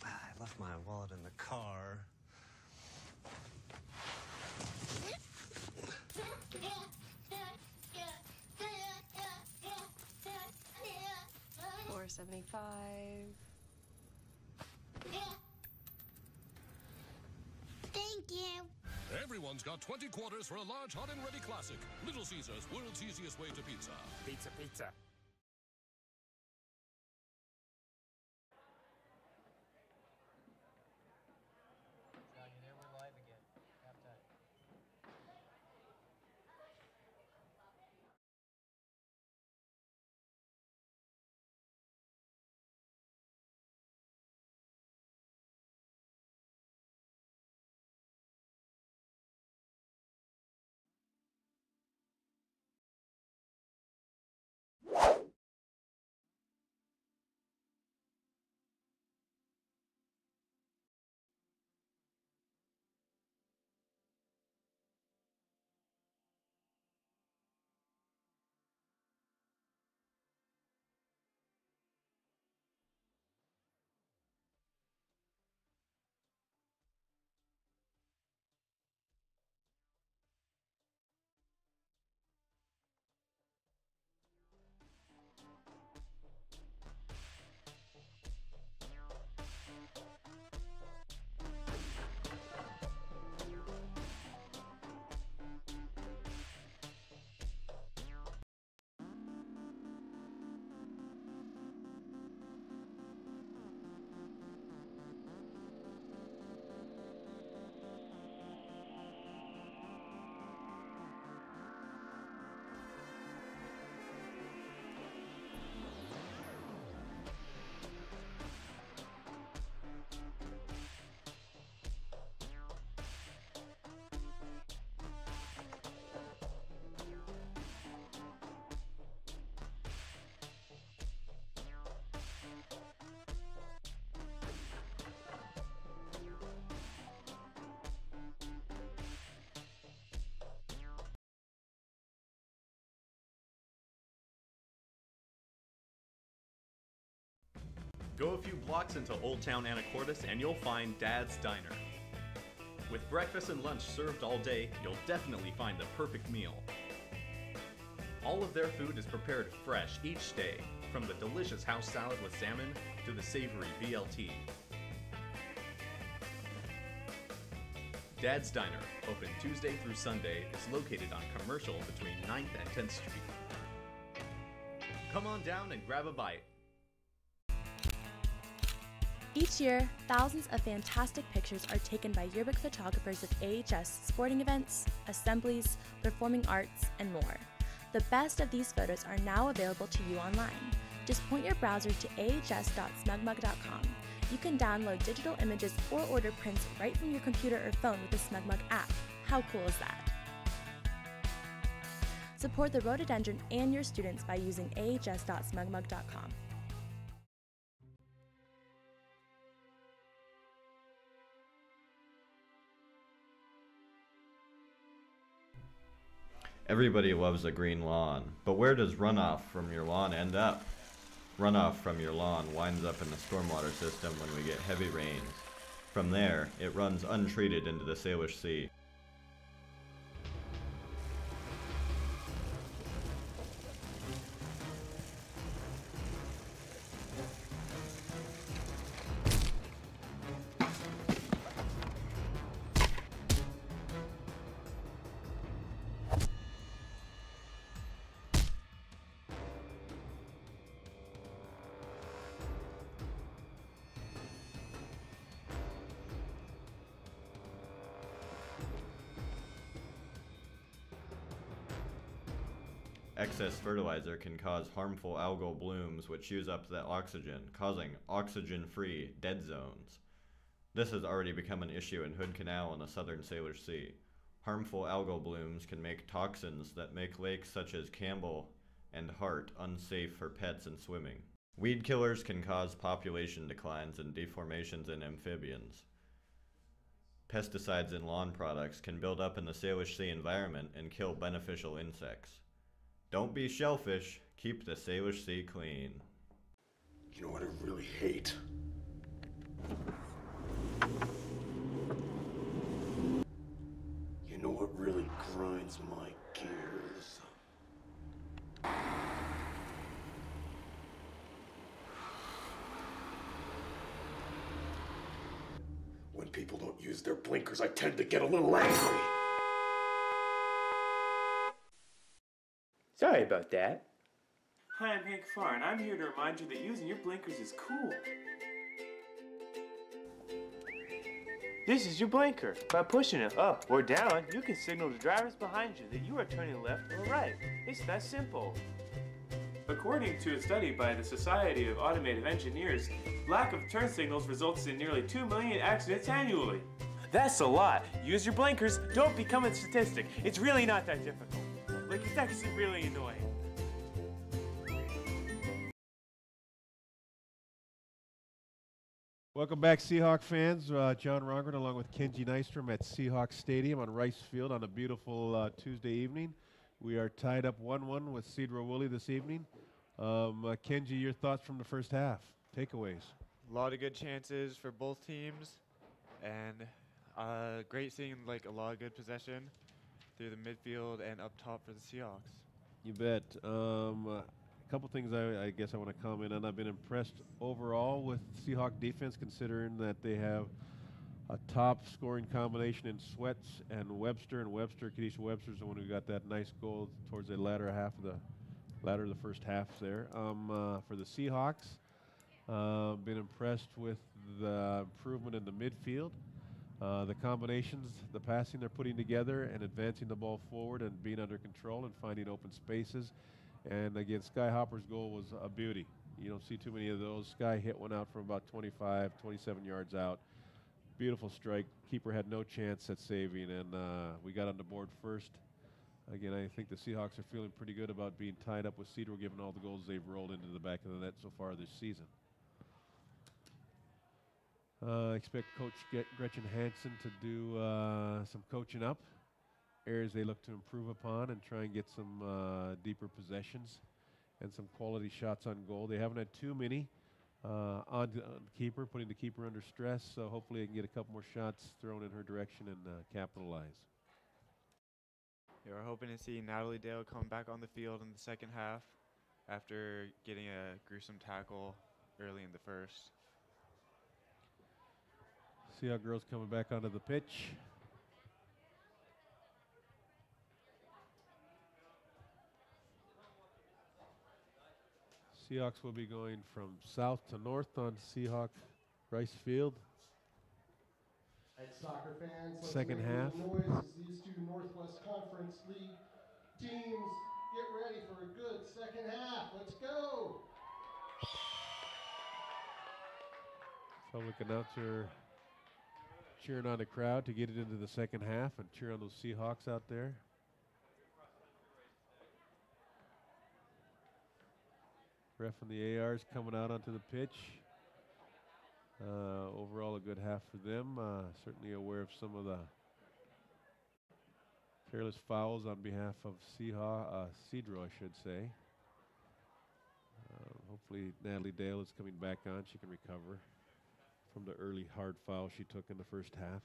Speaker 13: I left my wallet in the car.
Speaker 14: $4.75.
Speaker 9: Thank you.
Speaker 15: Everyone's got 20 quarters for a large hot and ready classic. Little Caesars, world's easiest way to pizza.
Speaker 13: Pizza, pizza.
Speaker 16: Go a few blocks into Old Town Anacortes and you'll find Dad's Diner. With breakfast and lunch served all day, you'll definitely find the perfect meal. All of their food is prepared fresh each day, from the delicious house salad with salmon to the savory BLT. Dad's Diner, open Tuesday through Sunday, is located on Commercial between 9th and 10th Street. Come on down and grab a bite.
Speaker 14: Each year, thousands of fantastic pictures are taken by yearbook photographers of AHS sporting events, assemblies, performing arts, and more. The best of these photos are now available to you online. Just point your browser to ahs.smugmug.com. You can download digital images or order prints right from your computer or phone with the SmugMug app. How cool is that? Support the rhododendron and your students by using ahs.smugmug.com.
Speaker 1: Everybody loves a green lawn, but where does runoff from your lawn end up? Runoff from your lawn winds up in the stormwater system when we get heavy rains. From there, it runs untreated into the Salish Sea. Excess fertilizer can cause harmful algal blooms which use up the oxygen, causing oxygen-free dead zones. This has already become an issue in Hood Canal in the southern Salish Sea. Harmful algal blooms can make toxins that make lakes such as Campbell and Hart unsafe for pets and swimming. Weed killers can cause population declines and deformations in amphibians. Pesticides in lawn products can build up in the Salish Sea environment and kill beneficial insects. Don't be shellfish, keep the Salish Sea clean.
Speaker 17: You know what I really hate? You know what really grinds my gears? When people don't use their blinkers, I tend to get a little angry.
Speaker 18: Sorry about that. Hi, I'm Hank Farr, and I'm here to remind you that using your blinkers is cool. This is your blinker. By pushing it up or down, you can signal to drivers behind you that you are turning left or right. It's that simple. According to a study by the Society of Automotive Engineers, lack of turn signals results in nearly 2 million accidents annually. That's a lot. Use your blinkers. Don't become a statistic. It's really not that difficult. Like, it's actually really annoying.
Speaker 2: Welcome back, Seahawk fans. John Rongren along with Kenji Nystrom at Seahawk Stadium on Rice Field on a beautiful Tuesday evening. We are tied up 1-1 with Sedro-Woolley this evening. Kenji, your thoughts from the first half? Takeaways?
Speaker 3: A lot of good chances for both teams, and great seeing like a lot of good possession through the midfield and up top for the Seahawks.
Speaker 2: You bet. A couple things I guess I want to comment on. I've been impressed overall with Seahawk defense, considering that they have a top scoring combination in Sweats and Webster. And Kadisha Webster's the one who got that nice goal towards the latter of the first half there. For the Seahawks, been impressed with the improvement in the midfield. The combinations, the passing they're putting together and advancing the ball forward and being under control and finding open spaces. And again, Sky Hopper's goal was a beauty. You don't see too many of those. Sky hit one out from about 25, 27 yards out. Beautiful strike. Keeper had no chance at saving, and we got on the board first. Again, I think the Seahawks are feeling pretty good about being tied up with Cedro, given all the goals they've rolled into the back of the net so far this season. I expect Coach Gretchen Hansen to do some coaching up, areas they look to improve upon, and try and get some deeper possessions and some quality shots on goal. They haven't had too many on the keeper, putting the keeper under stress, so hopefully they can get a couple more shots thrown in her direction and capitalize.
Speaker 3: Yeah, we're hoping to see Natalie Dale come back on the field in the second half after getting a gruesome tackle early in the first.
Speaker 2: Seahawk girls coming back onto the pitch. Seahawks will be going from south to north on Seahawk Rice Field.
Speaker 4: And soccer fans, let's
Speaker 2: second
Speaker 4: make
Speaker 2: half.
Speaker 4: a little noise as these two Northwest Conference League teams get ready for a good second half. Let's go.
Speaker 2: Public announcer cheering on the crowd to get it into the second half and cheer on those Seahawks out there. Ref and the ARs coming out onto the pitch. Overall, a good half for them. Certainly aware of some of the careless fouls on behalf of Sedro, I should say. Hopefully, Natalie Dale is coming back on. She can recover from the early hard foul she took in the first half.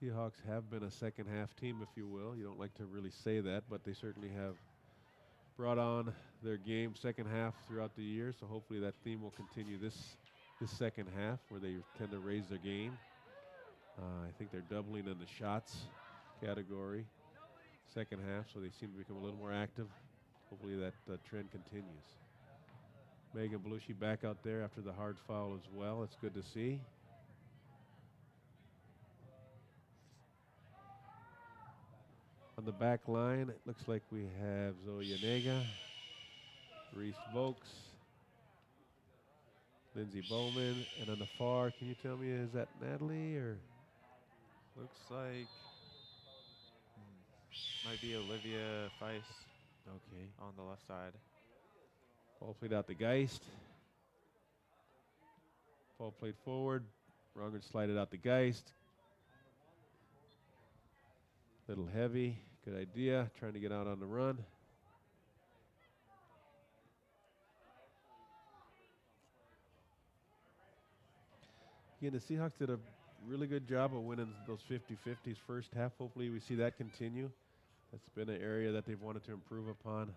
Speaker 2: Seahawks have been a second half team, if you will. You don't like to really say that, but they certainly have brought on their game second half throughout the year, so hopefully that theme will continue this second half where they tend to raise their game. I think they're doubling in the shots category second half, so they seem to become a little more active. Hopefully that trend continues. Megan Belushi back out there after the hard foul as well. It's good to see. On the back line, it looks like we have Zoe Yanega, Reese Vokes, Lindsay Bowman, and on the far, can you tell me, is that Natalie or?
Speaker 3: Looks like might be Olivia Feist.
Speaker 2: Okay.
Speaker 3: On the left side.
Speaker 2: Ball played out to Geist. Ball played forward. Rongren slided out to Geist. Little heavy. Good idea. Trying to get out on the run. Again, the Seahawks did a really good job of winning those 50-50s first half. Hopefully we see that continue. That's been an area that they've wanted to improve upon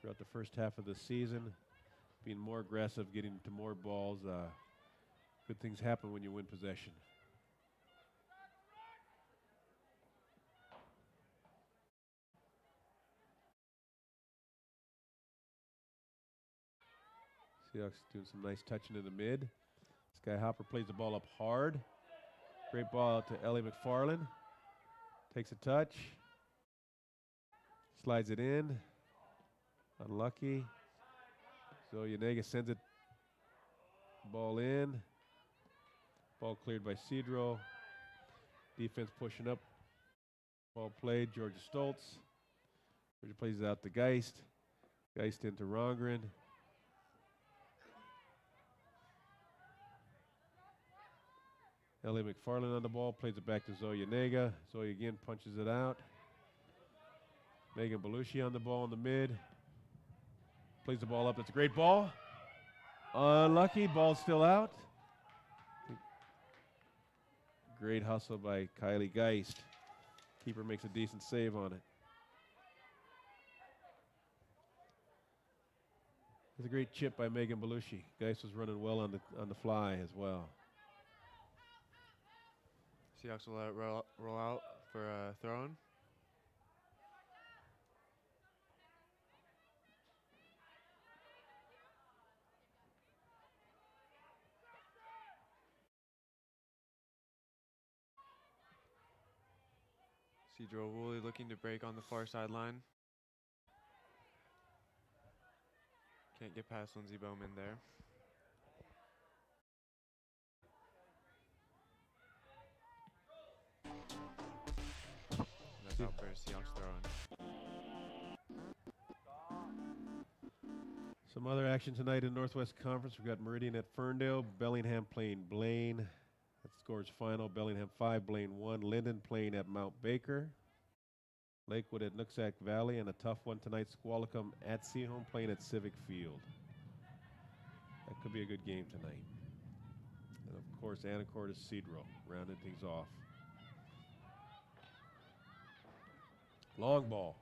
Speaker 2: throughout the first half of the season. Being more aggressive, getting to more balls. Good things happen when you win possession. Seahawks doing some nice touching in the mid. Sky Hopper plays the ball up hard. Great ball out to Ellie McFarland. Takes a touch. Slides it in. Unlucky. So Yanega sends it. Ball in. Ball cleared by Sedro. Defense pushing up. Ball played. Georgia Stoltz. Georgia plays it out to Geist. Geist into Rongren. Ellie McFarland on the ball, plays it back to Zoe Yanega. Zoe again punches it out. Megan Belushi on the ball in the mid. Plays the ball up, that's a great ball. Unlucky, ball's still out. Great hustle by Kylie Geist. Keeper makes a decent save on it. It's a great chip by Megan Belushi. Geist was running well on the fly as well.
Speaker 3: Seahawks will let it roll out for a throw-in. Sedro-Woolley looking to break on the far sideline. Can't get past Lindsay Bowman there. That's out for Seahawks throwing.
Speaker 2: Some other action tonight in Northwest Conference. We've got Meridian at Ferndale, Bellingham playing Blaine. That scores final. Bellingham 5, Blaine 1. Linden playing at Mount Baker. Lakewood at Nooksack Valley, and a tough one tonight. Squalicum at Seahome playing at Civic Field. to be a good game tonight. And of course, Anacortes Sedro rounding things off. Long ball,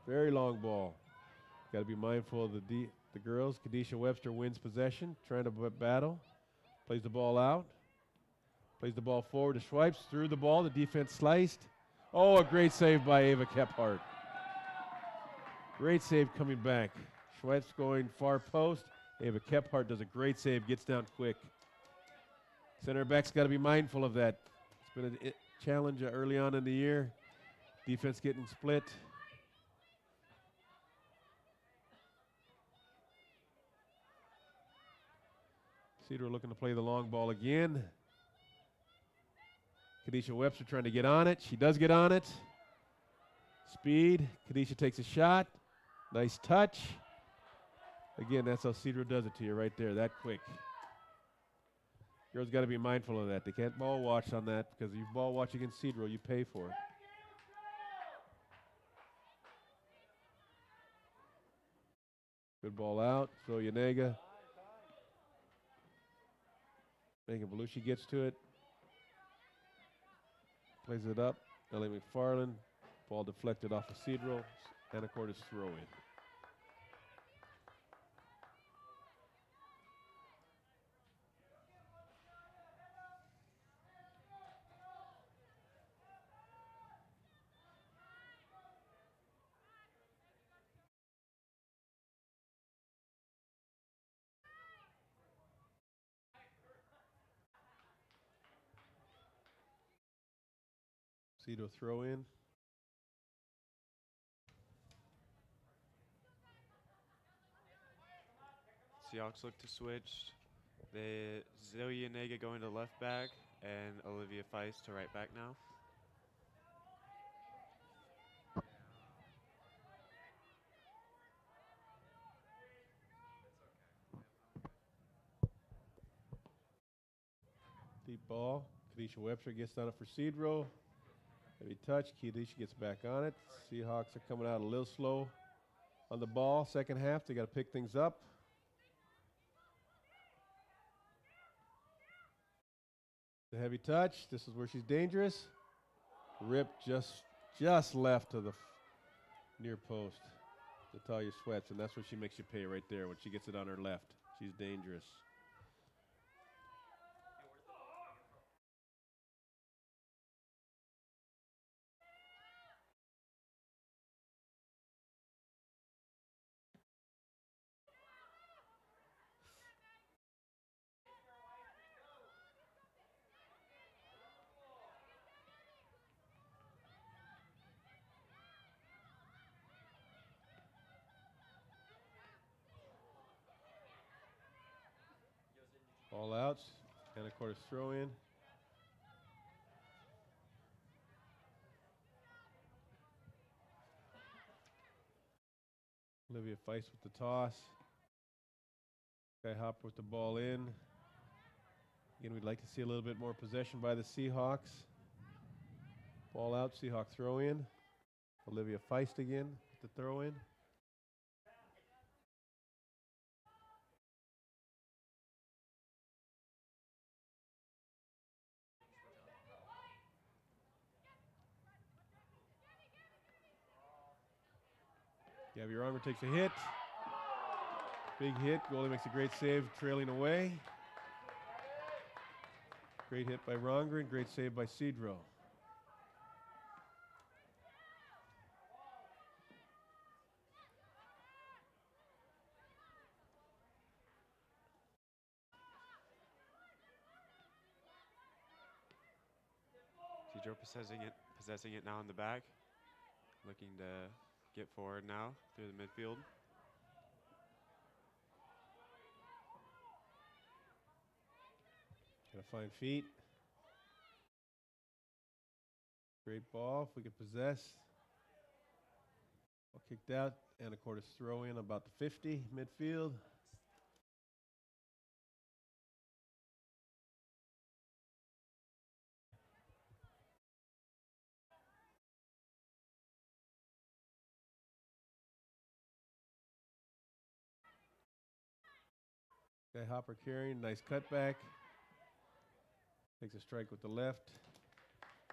Speaker 2: very long ball. Got to be mindful of the girls. Kadisha Webster wins possession, trying to battle. Plays the ball out. Plays the ball forward to Schweipes. Through the ball, the defense sliced. Oh, a great save by Ava Kephart. Great save coming back. Schweipes going far post. Ava Kephart does a great save, gets down quick. Center back's got to be mindful of that. It's been a challenge early on in the year. Defense getting split. Cedar looking to play the long ball again. Kadisha Webster trying to get on it. She does get on it. Speed. Kadisha takes a shot. Nice touch. Again, that's how Cedar does it to you right there, that quick. Girls got to be mindful of that. They can't ball watch on that because if you ball watch against Cedar, you pay for it. Good ball out. So Yanega. Megan Belushi gets to it. Plays it up. Ellie McFarland. Ball deflected off of Cedro. Anacortes throw in. Cedro throw in.
Speaker 3: Seahawks look to switch. Zoe Yanega going to left back and Olivia Feist to right back now.
Speaker 2: Deep ball. Kadisha Webster gets on it for Cedro. Heavy touch. Kadisha gets back on it. Seahawks are coming out a little slow on the ball. Second half, they got to pick things up. The heavy touch. This is where she's dangerous. Rip just left to the near post. Natalia Sweats, and that's where she makes you pay right there when she gets it on her left. She's dangerous. All outs. Anacortes throw in. Olivia Feist with the toss. Sky Hopper with the ball in. Again, we'd like to see a little bit more possession by the Seahawks. Ball out, Seahawk throw in. Olivia Feist again with the throw in. Gabby Ronger takes a hit. Big hit. Goalie makes a great save, trailing away. Great hit by Ronger and great save by Cedro.
Speaker 3: Cedro possessing it now in the back. Looking to get forward now through the midfield.
Speaker 2: Gotta find feet. Great ball. If we could possess. Ball kicked out. Anacortes throw in about the 50 midfield. Guy Hopper carrying, nice cutback. Takes a strike with the left.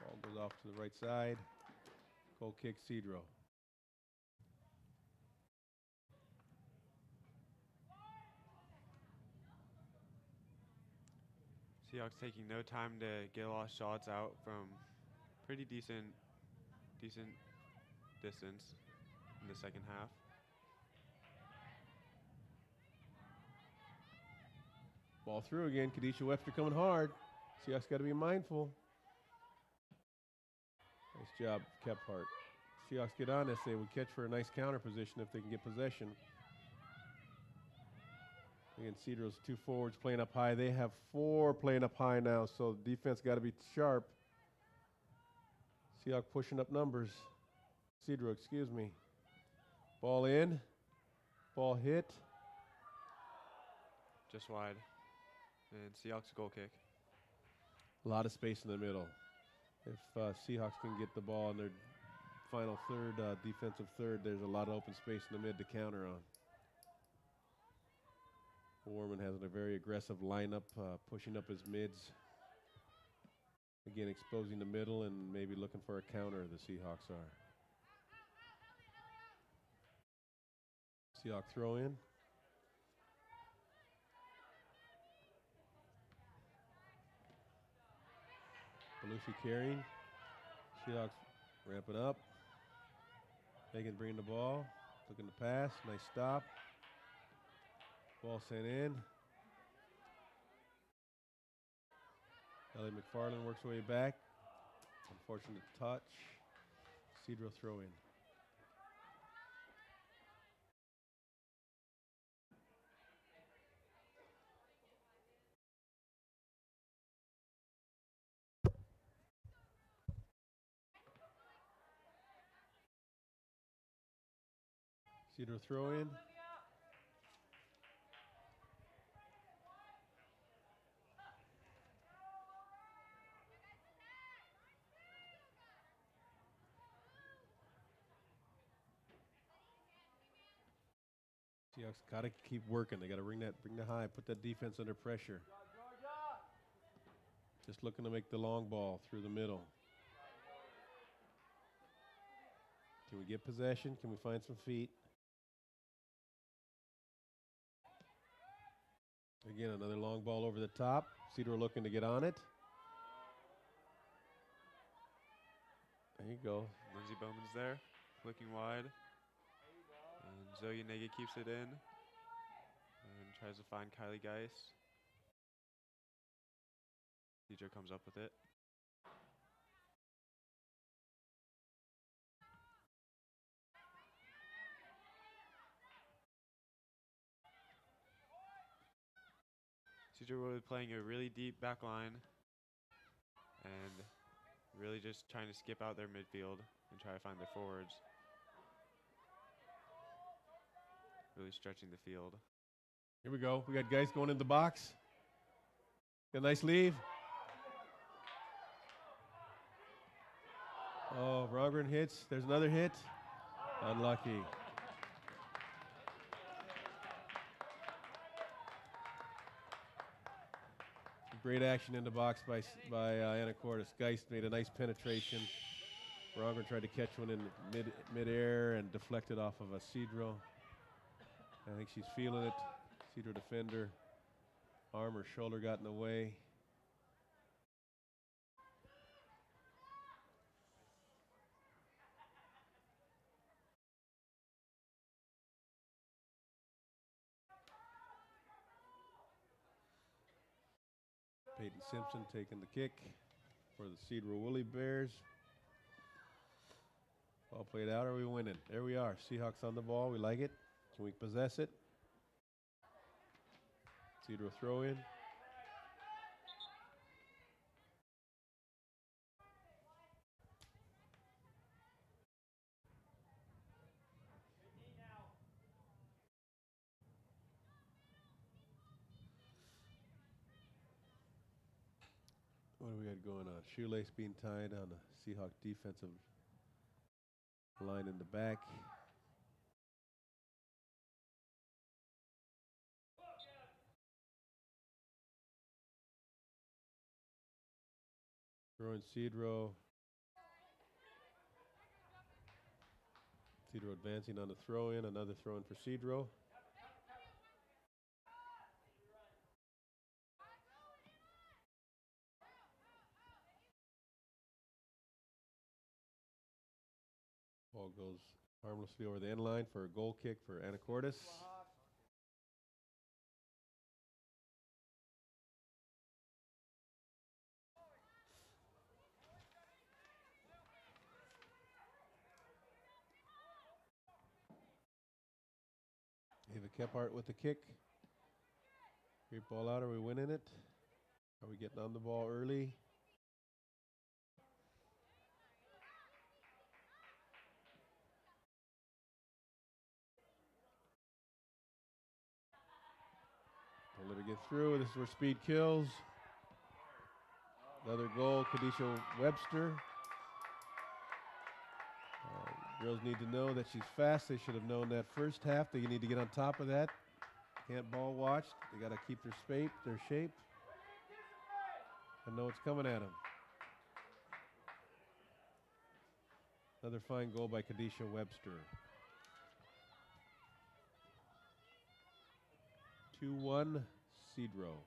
Speaker 2: Ball goes off to the right side. Goal kick, Sedro.
Speaker 3: Seahawks taking no time to get a lot of shots out from pretty decent distance in the second half.
Speaker 2: Ball through again. Kadisha Webster coming hard. Seahawks got to be mindful. Nice job, Kephart. Seahawks get on this. They would catch for a nice counter position if they can get possession. Again, Sedro's 2 forwards playing up high. They have 4 playing up high now, so defense got to be sharp. Seahawks pushing up numbers. Sedro, excuse me. Ball in. Ball hit.
Speaker 3: Just wide. And Seahawks goal kick.
Speaker 2: A lot of space in the middle. If Seahawks can get the ball in their final third, defensive third, there's a lot of open space in the mid to counter on. Warman has a very aggressive lineup, pushing up his mids. Again, exposing the middle and maybe looking for a counter, the Seahawks are. Seahawk throw in. Belushi carrying. Seahawks ramping up. Megan bringing the ball. Looking to pass. Nice stop. Ball sent in. Ellie McFarland works her way back. Unfortunate touch. Sedro throw in. Sedro throw in. Seahawks got to keep working. They got to bring the high, put that defense under pressure. Just looking to make the long ball through the middle. Can we get possession? Can we find some feet? Again, another long ball over the top. Sedro looking to get on it. There you go.
Speaker 3: Lindsey Bowman's there, looking wide. And Zoe Nega keeps it in and tries to find Kylie Geis. Sedro comes up with it. Sedro-Woolley playing a really deep back line and really just trying to skip out their midfield and try to find their forwards. Really stretching the field.
Speaker 2: Here we go. We got guys going in the box. Got a nice leave. Oh, Rongren hits. There's another hit. Unlucky. Great action in the box by Anacortes. Geist made a nice penetration. Rongren tried to catch one in mid-air and deflected off of a Sedro. I think she's feeling it. Sedro defender. Arm or shoulder got in the way. Peyton Simpson taking the kick for the Sedro-Woolley Bears. Ball played out. Are we winning? There we are. Seahawks on the ball. We like it. Can we possess it? Sedro throw in. What do we got going on? Shoelace being tied on the Seahawk defensive line in the back. Throwing Sedro. Sedro advancing on the throw-in. Another throw-in for Sedro. Ball goes harmlessly over the end line for a goal kick for Anacortes. Ava Kephart with the kick. Great ball out. Are we winning it? Are we getting on the ball early? Don't let her get through. This is where speed kills. Another goal, Kadisha Webster. Girls need to know that she's fast. They should have known that first half. They need to get on top of that. Can't ball watch. They got to keep their shape, and know what's coming at them. Another fine goal by Kadisha Webster. 2-1 Sedro.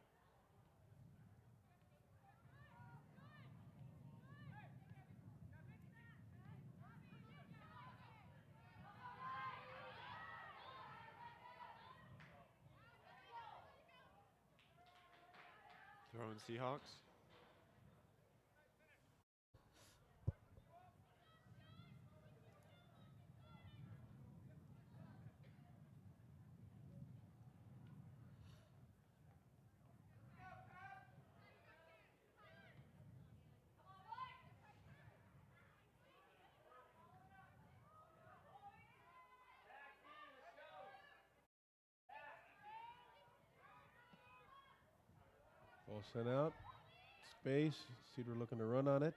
Speaker 3: Throwing Seahawks.
Speaker 2: Ball sent out. Space. Sedro looking to run on it.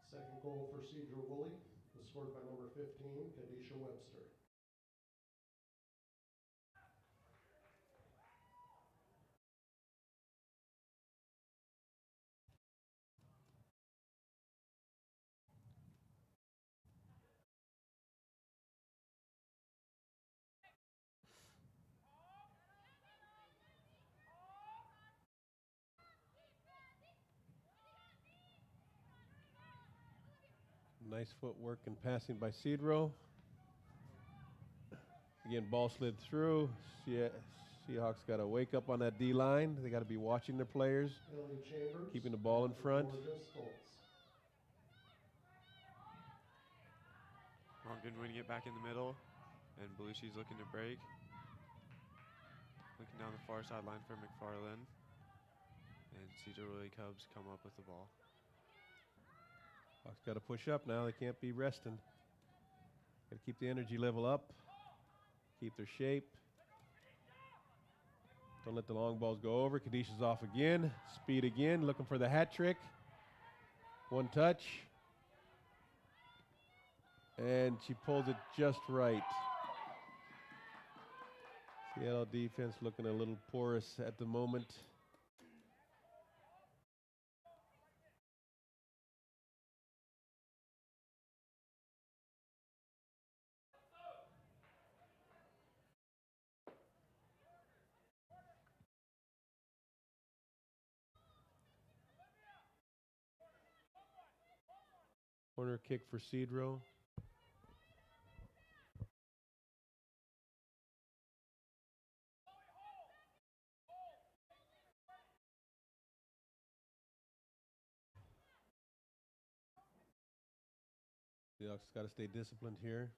Speaker 4: Second goal for Sedro-Woolley was scored by number 15, Kadisha Webster.
Speaker 2: Nice footwork and passing by Sedro. Again, ball slid through. Seahawks got to wake up on that D line. They got to be watching their players, keeping the ball in front.
Speaker 3: Ronkin winning it back in the middle, and Belushi's looking to break. Looking down the far sideline for McFarland, and Sedro-Woolley Cubs come up with the ball.
Speaker 2: Hawks got to push up now. They can't be resting. Got to keep the energy level up, keep their shape. Don't let the long balls go over. Kadisha's off again. Speed again, looking for the hat trick. One touch. And she pulls it just right. Seattle defense looking a little porous at the moment. Corner kick for Sedro. Seahawks got to stay disciplined here.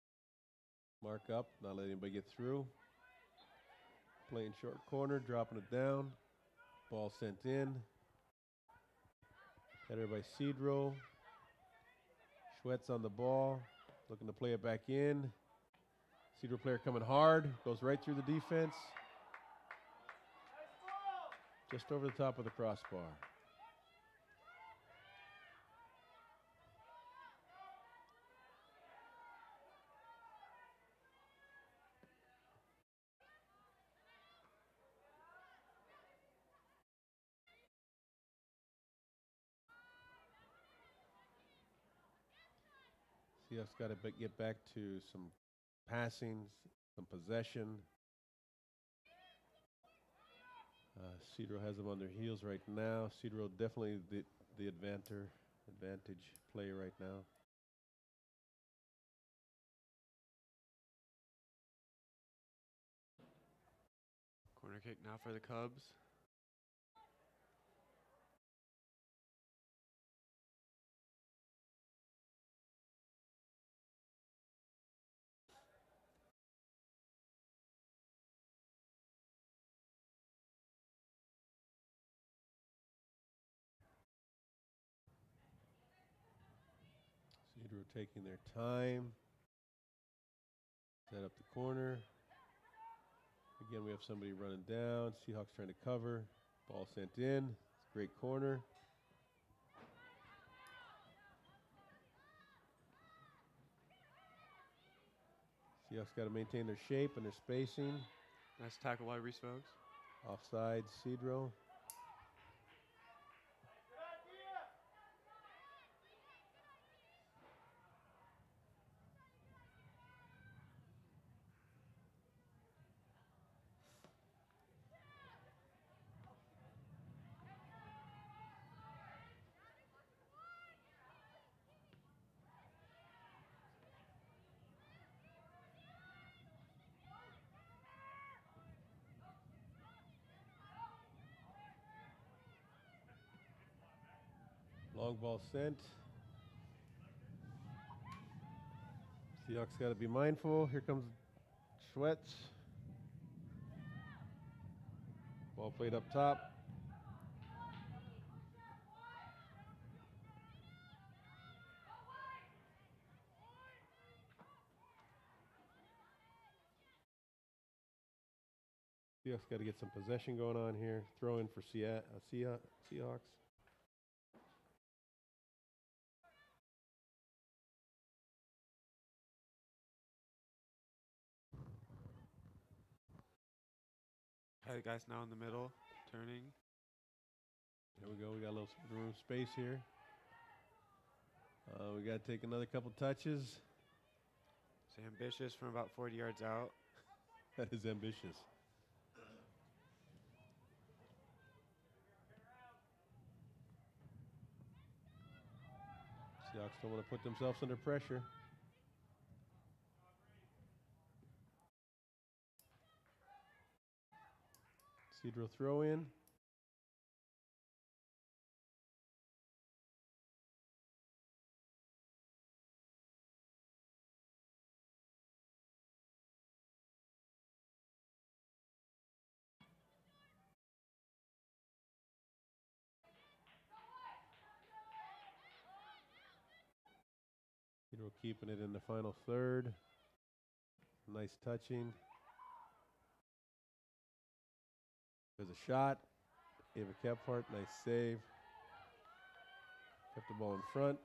Speaker 2: Mark up, not let anybody get through. Playing short corner, dropping it down. Ball sent in. Header by Sedro. Schwetz on the ball, looking to play it back in. Sedro player coming hard, goes right through the defense. Just over the top of the crossbar. Seahawks got to get back to some passing, some possession. Sedro has them on their heels right now. Sedro definitely the advantage player right now.
Speaker 3: Corner kick now for the Cubs.
Speaker 2: Sedro taking their time. Set up the corner. Again, we have somebody running down. Seahawks trying to cover. Ball sent in. It's a great corner. Seahawks got to maintain their shape and their spacing.
Speaker 3: Nice tackle by Reese Folks.
Speaker 2: Offside, Sedro. Long ball sent. Seahawks got to be mindful. Here comes Schwetz. Ball played up top. Seahawks got to get some possession going on here. Throw in for Seahawks.
Speaker 3: Hey, guys, now in the middle, turning.
Speaker 2: There we go. We got a little room space here. We got to take another couple touches.
Speaker 3: It's ambitious from about 40 yards out.
Speaker 2: That is ambitious. Seahawks don't want to put themselves under pressure. Sedro throw in. Sedro keeping it in the final third. Nice touching. There's a shot. Ava Kephart, nice save. Kept the ball in front.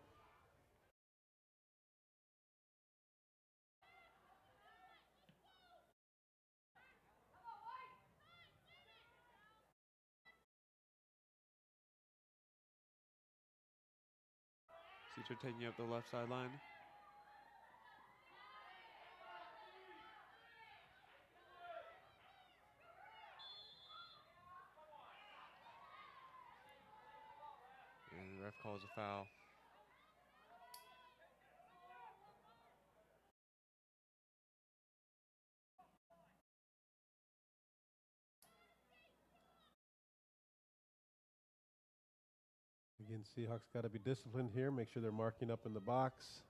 Speaker 3: Sedro taking up the left sideline. And the ref calls a foul.
Speaker 2: Again, Seahawks got to be disciplined here. Make sure they're marking up in the box.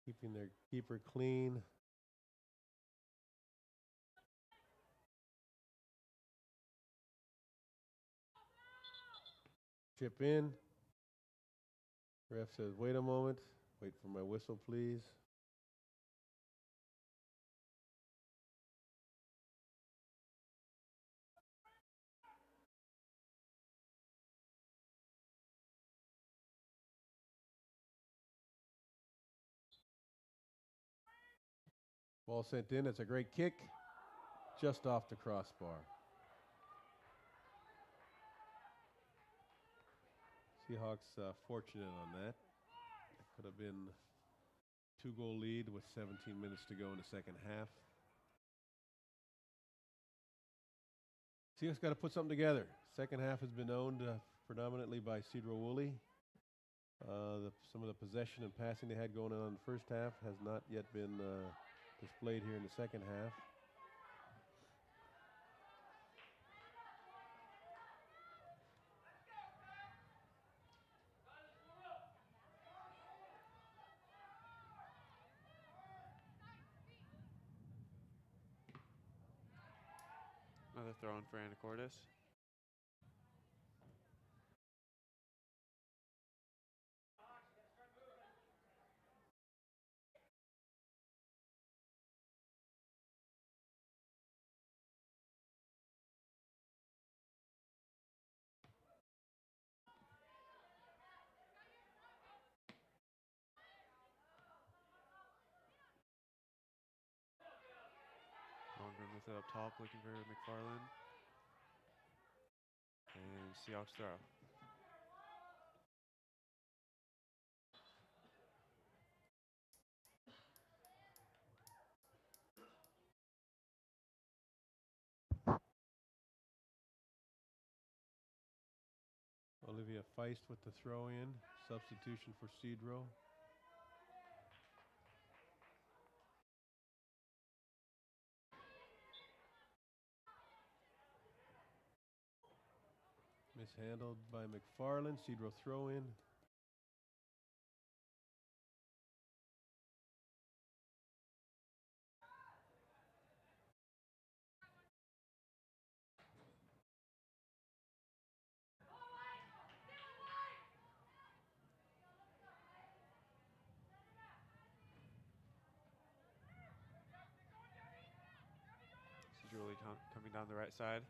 Speaker 2: Keeping their keeper clean. Chip in. Ref says, wait a moment. Wait for my whistle, please. Ball sent in. It's a great kick. Just off the crossbar. Seahawks fortunate on that. It could have been a 2-goal lead with 17 minutes to go in the second half. Seahawks got to put something together. Second half has been owned predominantly by Sedro-Woolley. Some of the possession and passing they had going on in the first half has not yet been displayed here in the second half.
Speaker 3: Another throw in for Anacortes. Longren with it up top, looking for McFarland. And Seahawks throw.
Speaker 2: Olivia Feist with the throw in. Substitution for Sedro. Mishandled by McFarland. Sedro throw in.
Speaker 3: Sedro-Woolley coming down the right side.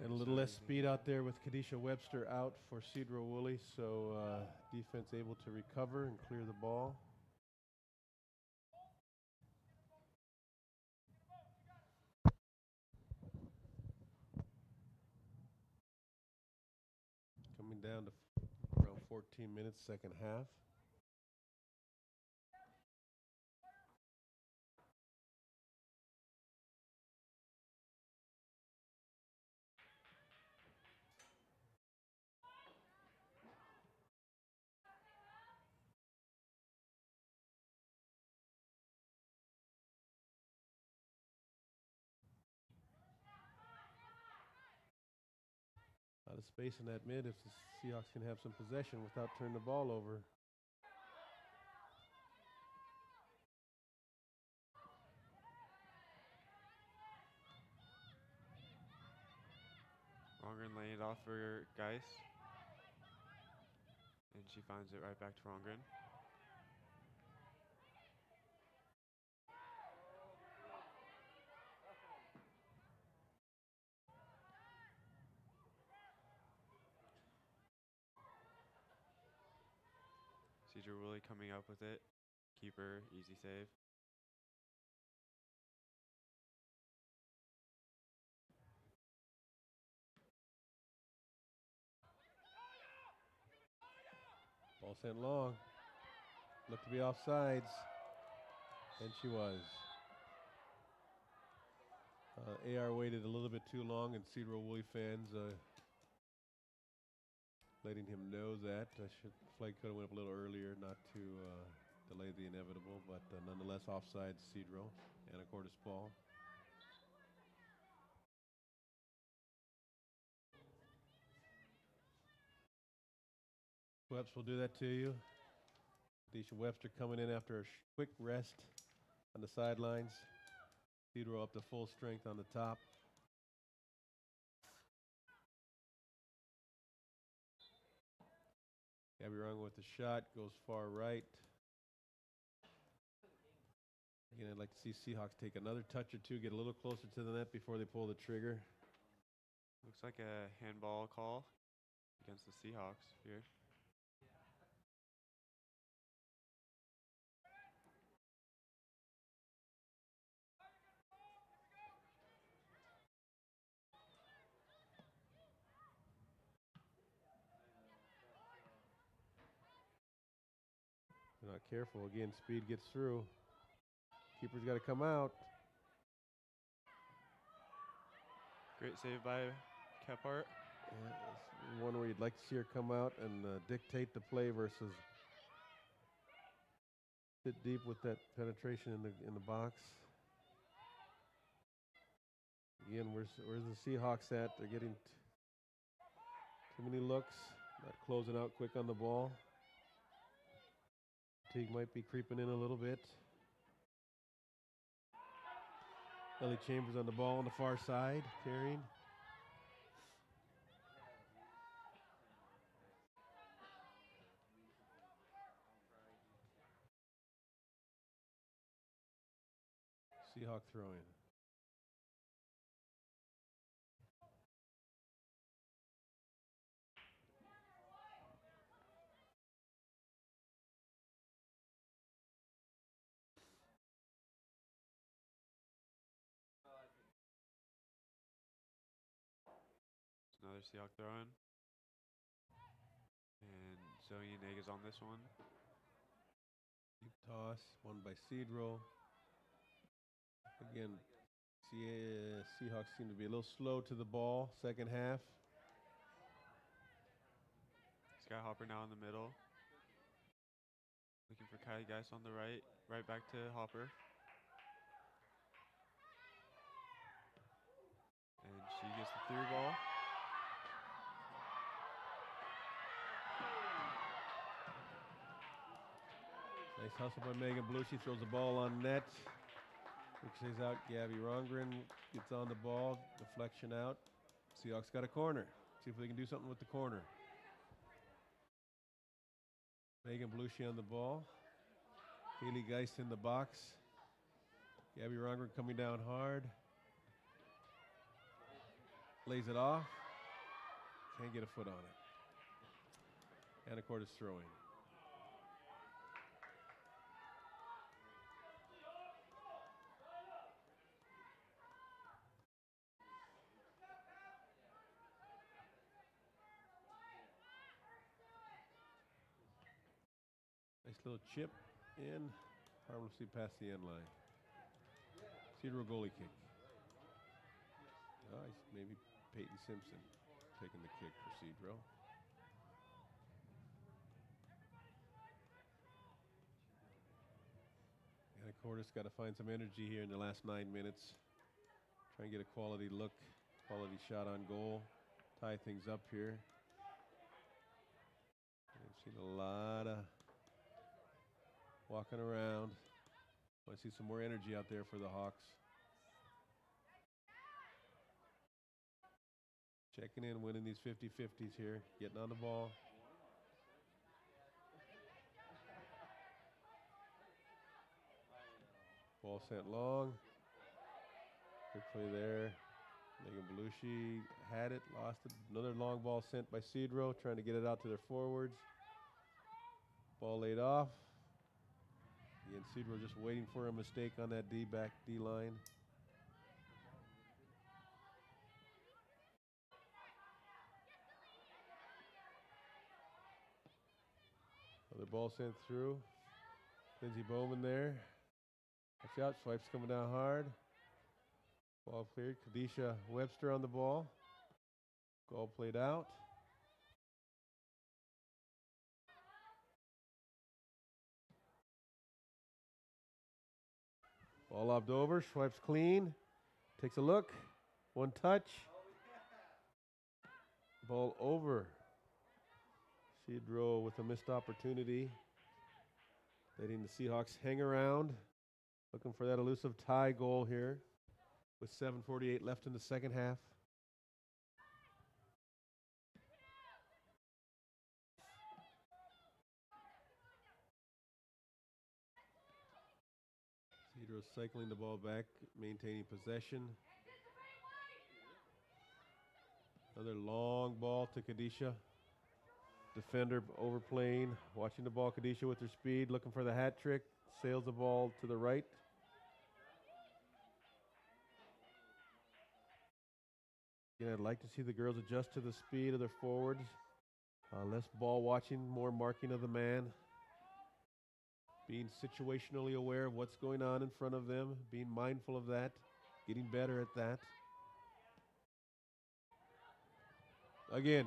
Speaker 2: And a little less speed out there with Kadisha Webster out for Sedro-Woolley, so defense able to recover and clear the ball. Coming down to around 14 minutes, second half. A lot of space in that mid if the Seahawks can have some possession without turning the ball over.
Speaker 3: Rongren laying it off for Geis. And she finds it right back to Rongren. Sedro-Woolley coming up with it. Keeper, easy save.
Speaker 2: Ball sent long. Looked to be offsides. And she was. AR waited a little bit too long, and Sedro-Woolley fans letting him know that. Flag could have went up a little earlier, not to delay the inevitable, but nonetheless offside Sedro. Anacortes ball. Webster will do that to you. Deisha Webster coming in after a quick rest on the sidelines. Sedro up to full strength on the top. Gabby Rung with the shot, goes far right. Again, I'd like to see Seahawks take another touch or two, get a little closer to the net before they pull the trigger.
Speaker 3: Looks like a handball call against the Seahawks here.
Speaker 2: Careful. Again, speed gets through. Keeper's got to come out.
Speaker 3: Great save by Kephart.
Speaker 2: Yeah, it's one where you'd like to see her come out and dictate the play versus sit deep with that penetration in the box. Again, where's the Seahawks at? They're getting too many looks, not closing out quick on the ball. Teague might be creeping in a little bit. Ellie Chambers on the ball on the far side, carrying. Seahawk throwing.
Speaker 3: Another Seahawk throwing. And Zoe Neg is on this one.
Speaker 2: Deep toss, won by Sedro. Again, Seahawks seem to be a little slow to the ball, second half.
Speaker 3: Sky Hopper now in the middle. Looking for Kylie Geis on the right. Right back to Hopper. And she gets the through ball.
Speaker 2: Nice hustle by Megan Blue. She throws the ball on net. Ricochets out. Gabby Rongren gets on the ball. Deflection out. Seahawks got a corner. See if they can do something with the corner. Megan Belushi on the ball. Haley Geist in the box. Gabby Rongren coming down hard. Lays it off. Can't get a foot on it. Anacortes throwing. Nice little chip in, harmlessly past the end line. Sedro-Woolley kick. Nice, maybe Peyton Simpson taking the kick for Sedro. Anacortes got to find some energy here in the last 9 minutes. Try and get a quality look, quality shot on goal. Tie things up here. I've seen a lot of walking around. Want to see some more energy out there for the Hawks. Checking in, winning these 50-50s here, getting on the ball. Ball sent long. Good play there. Megan Belushi had it, lost it. Another long ball sent by Sedro, trying to get it out to their forwards. Ball laid off. Again, Sedro just waiting for a mistake on that D-back D-line. Another ball sent through. Lindsey Bowman there. Watch out, swipes coming down hard. Ball cleared. Kadisha Webster on the ball. Goal played out. Ball lobbed over, swipes clean, takes a look, one touch. Ball over. Sedro with a missed opportunity. Letting the Seahawks hang around, looking for that elusive tie goal here with 7:48 left in the second half. Sedro cycling the ball back, maintaining possession. Another long ball to Kadisha. Defender overplaying, watching the ball. Kadisha with her speed, looking for the hat trick. Sails the ball to the right. Again, I'd like to see the girls adjust to the speed of their forwards. Less ball watching, more marking of the man. being situationally aware of what's going on in front of them, being mindful of that, getting better at that. Again.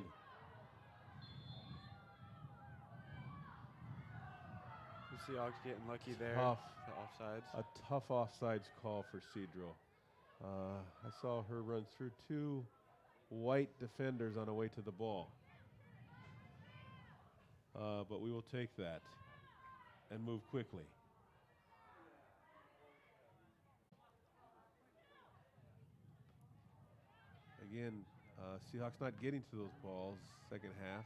Speaker 3: The Seahawks getting lucky there.
Speaker 2: Tough.
Speaker 3: The offsides.
Speaker 2: A tough offsides call for Sedro. I saw her run through two white defenders on the way to the ball. But we will take that and move quickly. Again, Seahawks not getting to those balls second half.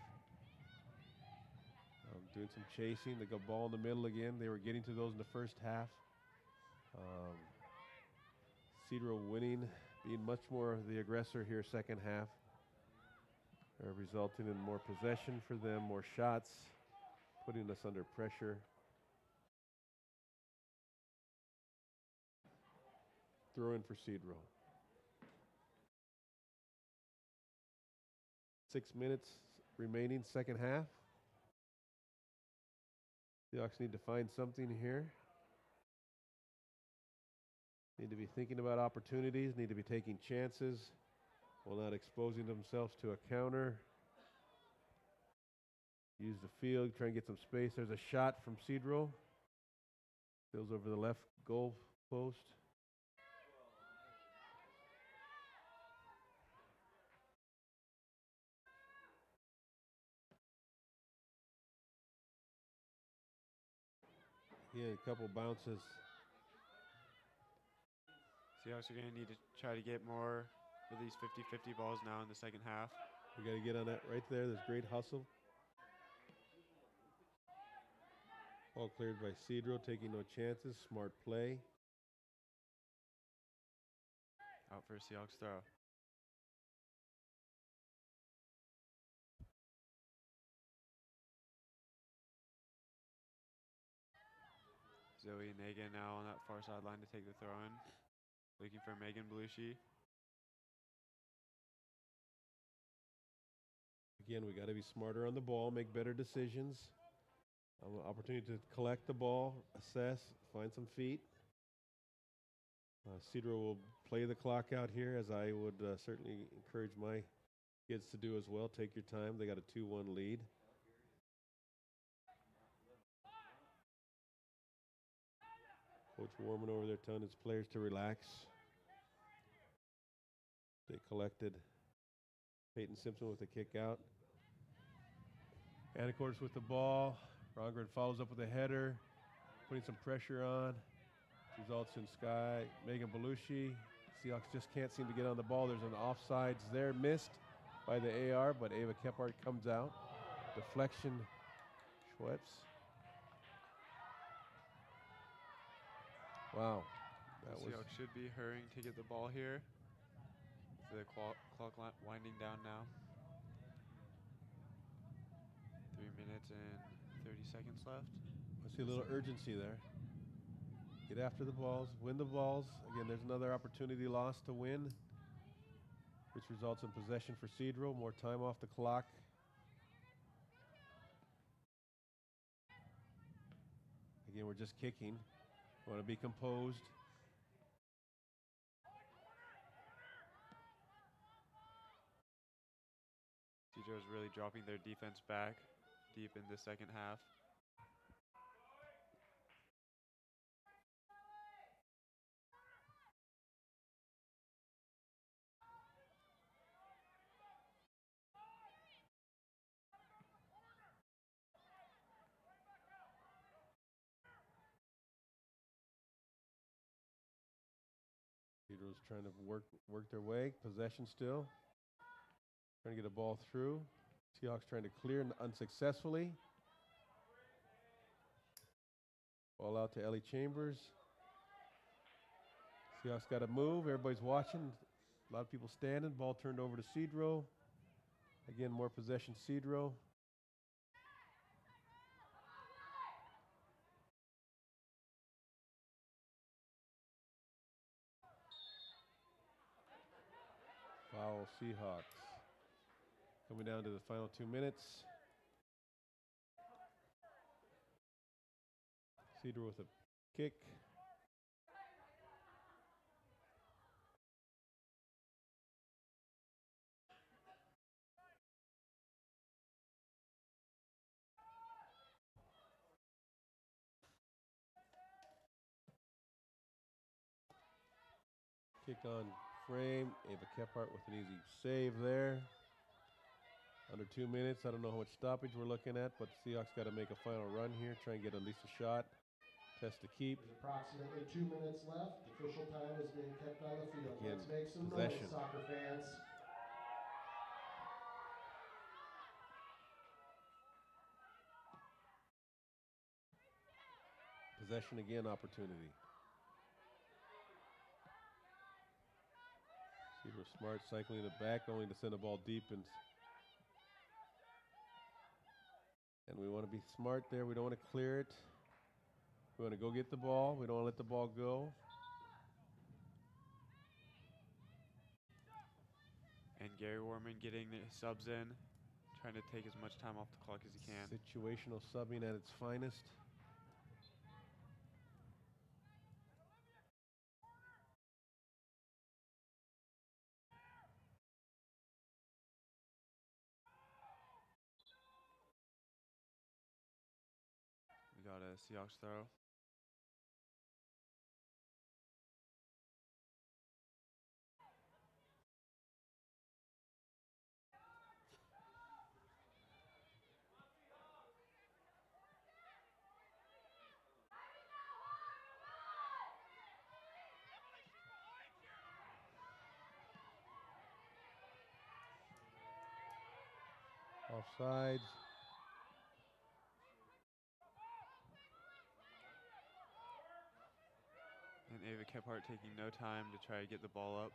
Speaker 2: Doing some chasing. They got ball in the middle again. They were getting to those in the first half. Sedro winning, being much more the aggressor here second half. Resulting in more possession for them, more shots, putting us under pressure. Throw in for Sedro. 6 minutes remaining, second half. Seahawks need to find something here. Need to be thinking about opportunities, need to be taking chances while not exposing themselves to a counter. Use the field, try and get some space. There's a shot from Sedro. Goes over the left goal post. Yeah, a couple bounces.
Speaker 3: Seahawks are going to need to try to get more of these 50-50 balls now in the second half.
Speaker 2: We got to get on that right there. There's great hustle. All cleared by Sedro, taking no chances. Smart play.
Speaker 3: Out for a Seahawks throw. Zoe Nagan now on that far sideline to take the throw in. Looking for Megan Belushi.
Speaker 2: Again, we got to be smarter on the ball, make better decisions. Opportunity to collect the ball, assess, find some feet. Sedro will play the clock out here, as I would certainly encourage my kids to do as well. Take your time. They got a 2-1 lead. Coach Warman over there telling his players to relax. Stay collected. Peyton Simpson with the kick out. Anacortes with the ball. Rongren follows up with a header, putting some pressure on. Results in Sky. Megan Belushi. Seahawks just can't seem to get on the ball. There's an offsides there, missed by the AR, but Ava Kephart comes out. Deflection, Schweppes. Wow.
Speaker 3: The Seahawks should be hurrying to get the ball here. The clock winding down now. 3 minutes and 30 seconds left.
Speaker 2: I see a little urgency there. Get after the balls, win the balls. Again, there's another opportunity lost to win, which results in possession for Sedro. More time off the clock. Again, we're just kicking. Want to be composed.
Speaker 3: Sedro's really dropping their defense back deep in the second half.
Speaker 2: Sedro's trying to work their way. Possession still. Trying to get a ball through. Seahawks trying to clear unsuccessfully. Ball out to Ellie Chambers. Seahawks got to move. Everybody's watching. A lot of people standing. Ball turned over to Sedro. Again, more possession, Sedro. Foul, Seahawks. Coming down to the final 2 minutes. Sedro with a kick. Kick on frame. Ava Kephart with an easy save there. Under 2 minutes. I don't know how much stoppage we're looking at, but the Seahawks got to make a final run here, try and get at least a shot. Test to keep.
Speaker 4: There's approximately 2 minutes left. Official time is being kept on the field.
Speaker 2: Again,
Speaker 4: Let's make some
Speaker 2: possession.
Speaker 4: noise, soccer fans.
Speaker 2: Possession again, opportunity. Sedro Smart cycling it back, only to send the ball deep, and we want to be smart there. We don't want to clear it. We want to go get the ball. We don't want to let the ball go.
Speaker 3: And Gary Warman getting the subs in, trying to take as much time off the clock as he can.
Speaker 2: Situational subbing at its finest.
Speaker 3: We got a Seahawks throw.
Speaker 2: Offsides.
Speaker 3: And Ava Kephart taking no time to try to get the ball up.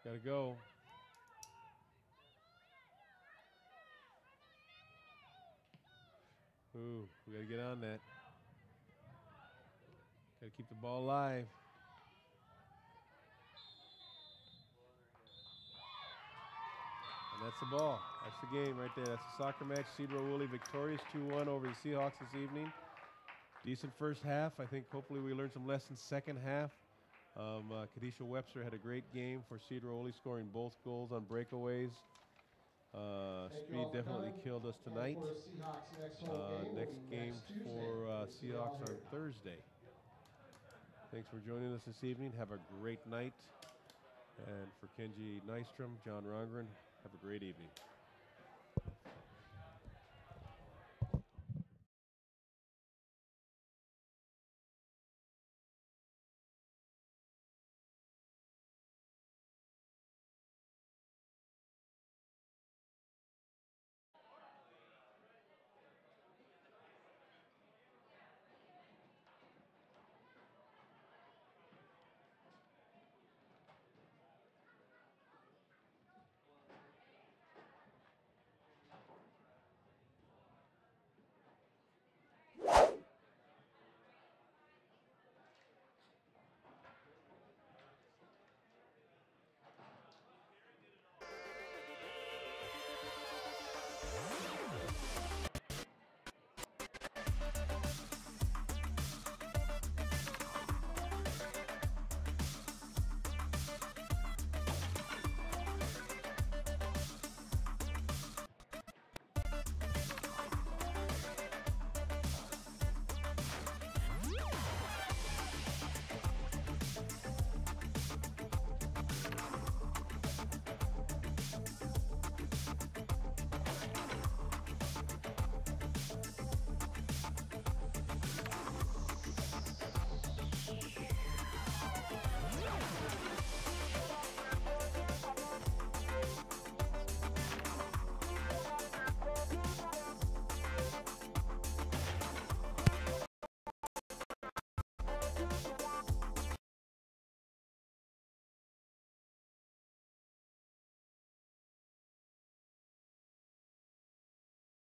Speaker 2: Gotta go. Ooh, we gotta get on that. Gotta keep the ball alive. And that's the ball. That's the game right there. That's the soccer match. Sedro-Woolley victorious 2-1 over the Seahawks this evening. Decent first half. I think hopefully we learned some lessons second half. Kadisha Webster had a great game for Sedro-Woolley, scoring both goals on breakaways. Speed definitely killed us tonight. Next game for Seahawks on Thursday. Thanks for joining us this evening. Have a great night. And for Kenji Nystrom, John Rongren, have a great evening.